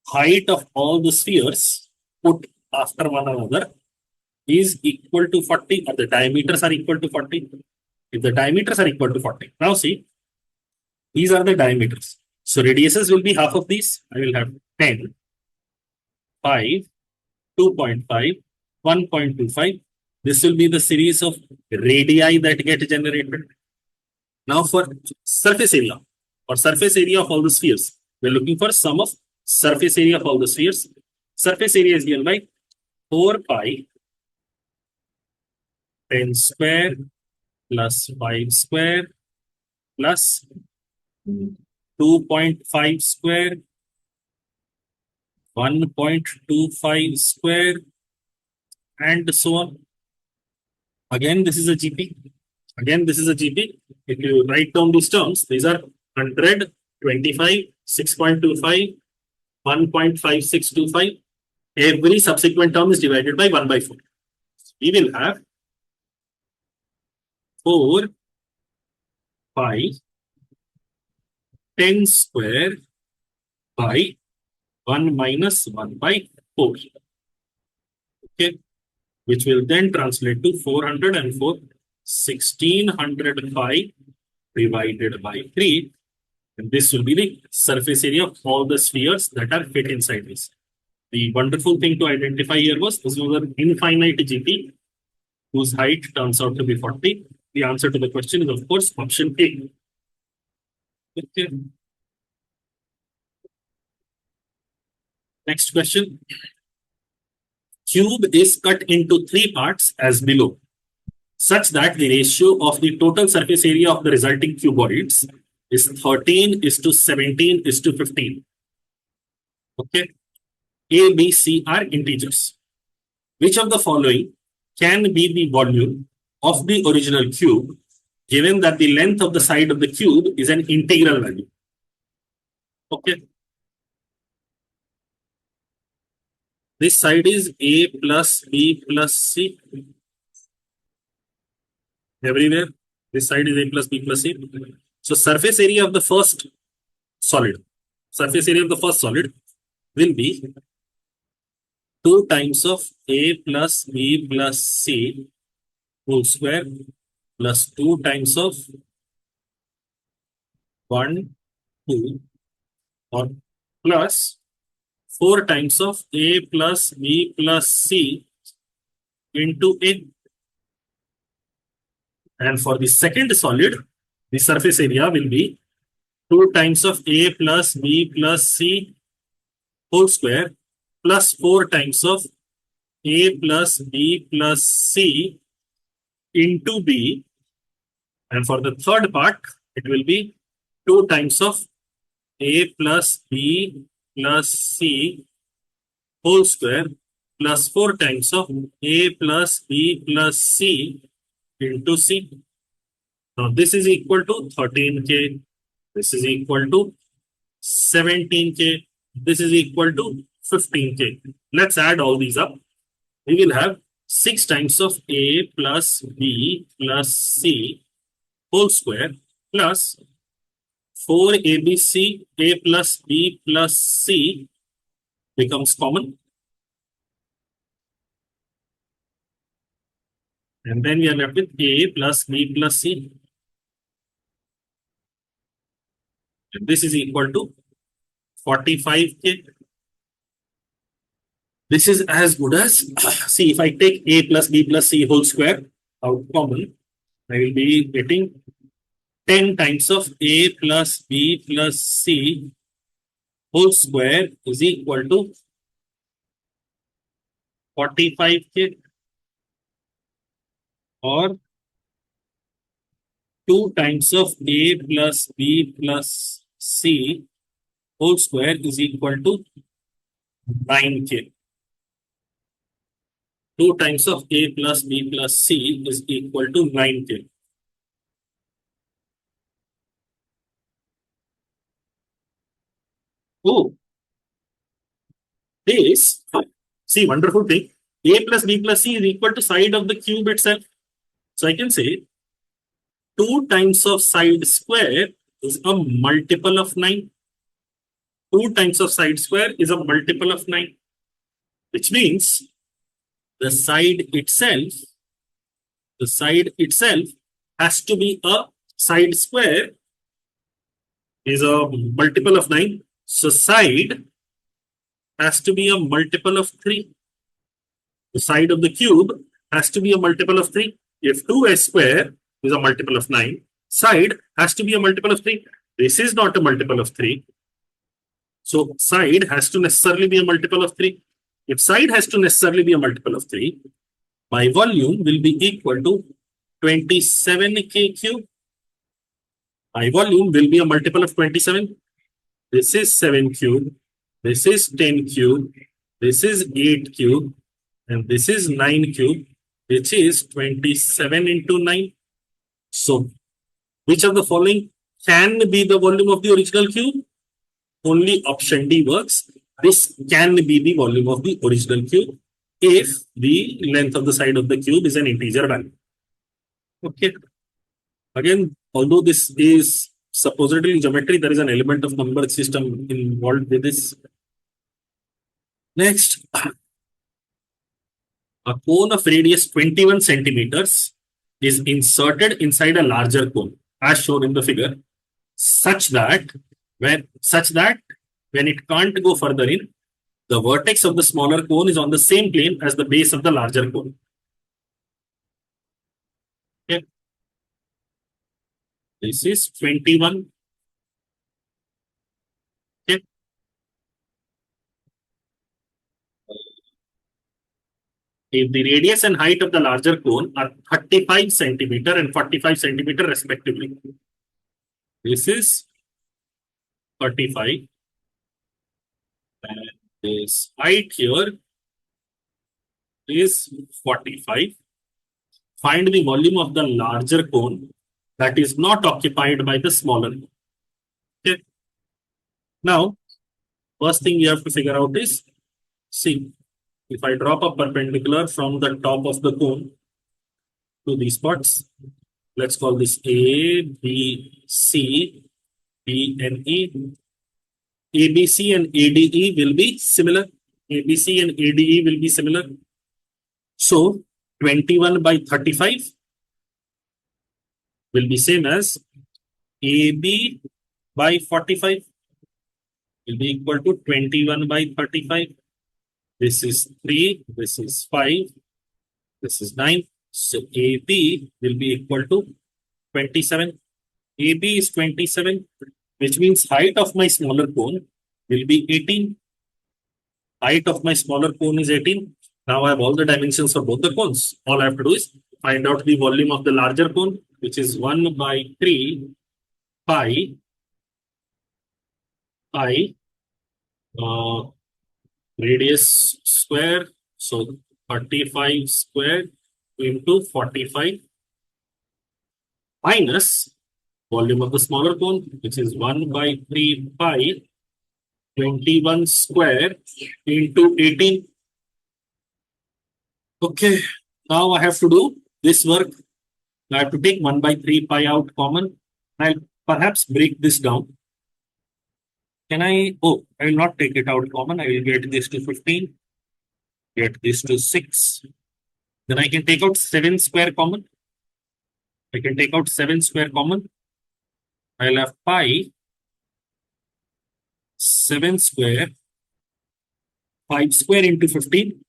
height of all the spheres put after one another is equal to 40, or the diameters are equal to 40. If the diameters are equal to 40. Now see, these are the diameters. So radiuses will be half of these. I will have 10, 5, 2.5, 1.25. This will be the series of radii that get generated. Now for surface area, or surface area of all the spheres, we are looking for sum of surface area of all the spheres. Surface area is given by 4 pi 10 square plus 5 square plus 2.5 square, 1.25 square, and so on. Again, this is a GP. Again, this is a GP. If you write down these terms, these are 100, 25, 6.25, 1.5625. Every subsequent term is divided by 1 by 4. We will have 4 pi 10 square by 1 minus 1 by 4. Okay, which will then translate to 404, 1600 pi divided by 3. And this will be the surface area of all the spheres that are fit inside this. The wonderful thing to identify here was this was an infinite GP whose height turns out to be 40. The answer to the question is, of course, option A. Okay. Next question. Cube is cut into 3 parts as below, such that the ratio of the total surface area of the resulting cuboids is 13 is to 17 is to 15. Okay. A, B, C are integers. Which of the following can be the volume of the original cube, given that the length of the side of the cube is an integral value? Okay. This side is A plus B plus C. Everywhere, this side is A plus B plus C. So surface area of the first solid, will be 2 times of A plus B plus C whole square plus 2 times of 1, 2, or plus 4 times of A plus B plus C into A. And for the second solid, the surface area will be 2 times of A plus B plus C whole square plus 4 times of A plus B plus C into B And for the third part, it will be 2 times of a plus b plus c whole square plus 4 times of a plus b plus c into c. Now this is equal to 13k. This is equal to 17k. This is equal to 15k. Let's add all these up. We will have 6 times of a plus b plus c whole square plus 4abc a plus b plus c becomes common. And then we are left with a plus b plus c. And this is equal to 45k. This is as good as, see, if I take a plus b plus c whole square out common, I will be getting 10 times of a plus b plus c whole square is equal to 45k, or 2 times of a plus b plus c whole square is equal to 9k. 2 times of a plus b plus c is equal to 9k. Oh, this, see, wonderful thing. A plus b plus c is equal to side of the cube itself. So I can say 2 times of side square is a multiple of 9. 2 times of side square is a multiple of 9, which means the side itself has to be a side square is a multiple of 9. So side has to be a multiple of 3. The side of the cube has to be a multiple of 3. If 2s square is a multiple of 9, side has to be a multiple of 3. This is not a multiple of 3. So side has to necessarily be a multiple of 3. If side has to necessarily be a multiple of 3, my volume will be equal to 27k cube. My volume will be a multiple of 27. This is 7 cube. This is 10 cube. This is 8 cube. And this is 9 cube, which is 27 into 9. So, which of the following can be the volume of the original cube? Only option D works. This can be the volume of the original cube if the length of the side of the cube is an integer value. Okay. Again, although this is supposedly geometry, there is an element of number system involved with this. Next, a cone of radius 21 centimeters is inserted inside a larger cone, as shown in the figure, such that when it can't go further in, the vertex of the smaller cone is on the same plane as the base of the larger cone. Okay. This is 21. Okay. If the radius and height of the larger cone are 35 centimeter and 45 centimeter respectively, this is 35. And this height here is 45. Find the volume of the larger cone that is not occupied by the smaller. Okay. Now, first thing you have to figure out is, see, if I drop a perpendicular from the top of the cone to these spots, let's call this A, B, C, D, and E. ABC and ADE will be similar. ABC and ADE will be similar. So 21 by 35 will be same as AB by 45 will be equal to 21 by 35. This is 3, this is 5, this is 9. So AB will be equal to 27. AB is 27, which means height of my smaller cone will be 18. Height of my smaller cone is 18. Now I have all the dimensions for both the cones. All I have to do is find out the volume of the larger cone. which is 1 by 3 pi I radius square. So 35 square into 45 minus volume of the smaller cone, which is 1 by 3 pi 21 square into 18. Okay, now I have to do this work. I have to take 1 by 3 pi out common. I'll perhaps break this down. Can I? Oh, I will not take it out common. I will get this to 15, get this to 6. Then I can take out 7 square common. I can take out 7 square common. I'll have pi 7 square, 5 square into 15.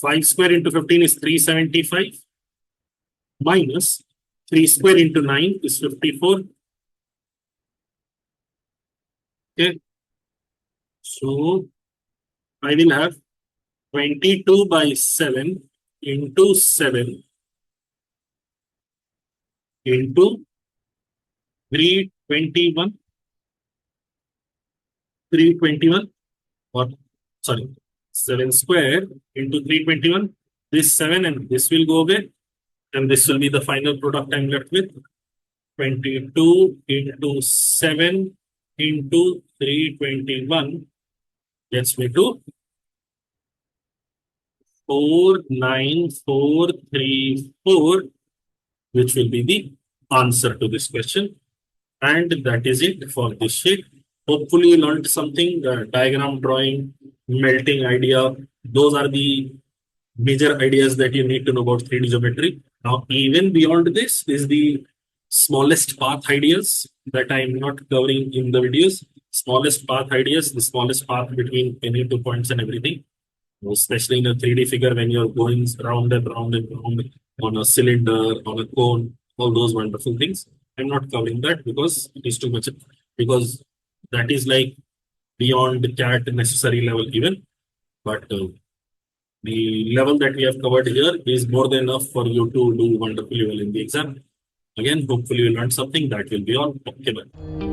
5 square into 15 is 375 minus 3 square into 9 is 54. Okay. So I will have 22 by 7 into 7 into 321. 321 or sorry, 7 square into 321. This 7 and this will go away. And this will be the final product I'm left with. 22 into 7 into 321 gets me to 49434, which will be the answer to this question. And that is it for this sheet. Hopefully you learned something. Diagram drawing, melting idea, those are the major ideas that you need to know about 3D geometry. Now, even beyond this is the smallest path ideas that I am not covering in the videos. Smallest path ideas, the smallest path between any 2 points and everything. Especially in a 3D figure when you're going round and round and round on a cylinder, on a cone, all those wonderful things. I'm not covering that because it is too much, because that is like beyond the CAT necessary level even. But the level that we have covered here is more than enough for you to do wonderfully well in the exam. Again, hopefully you learned something. That will be all. Okay, bye.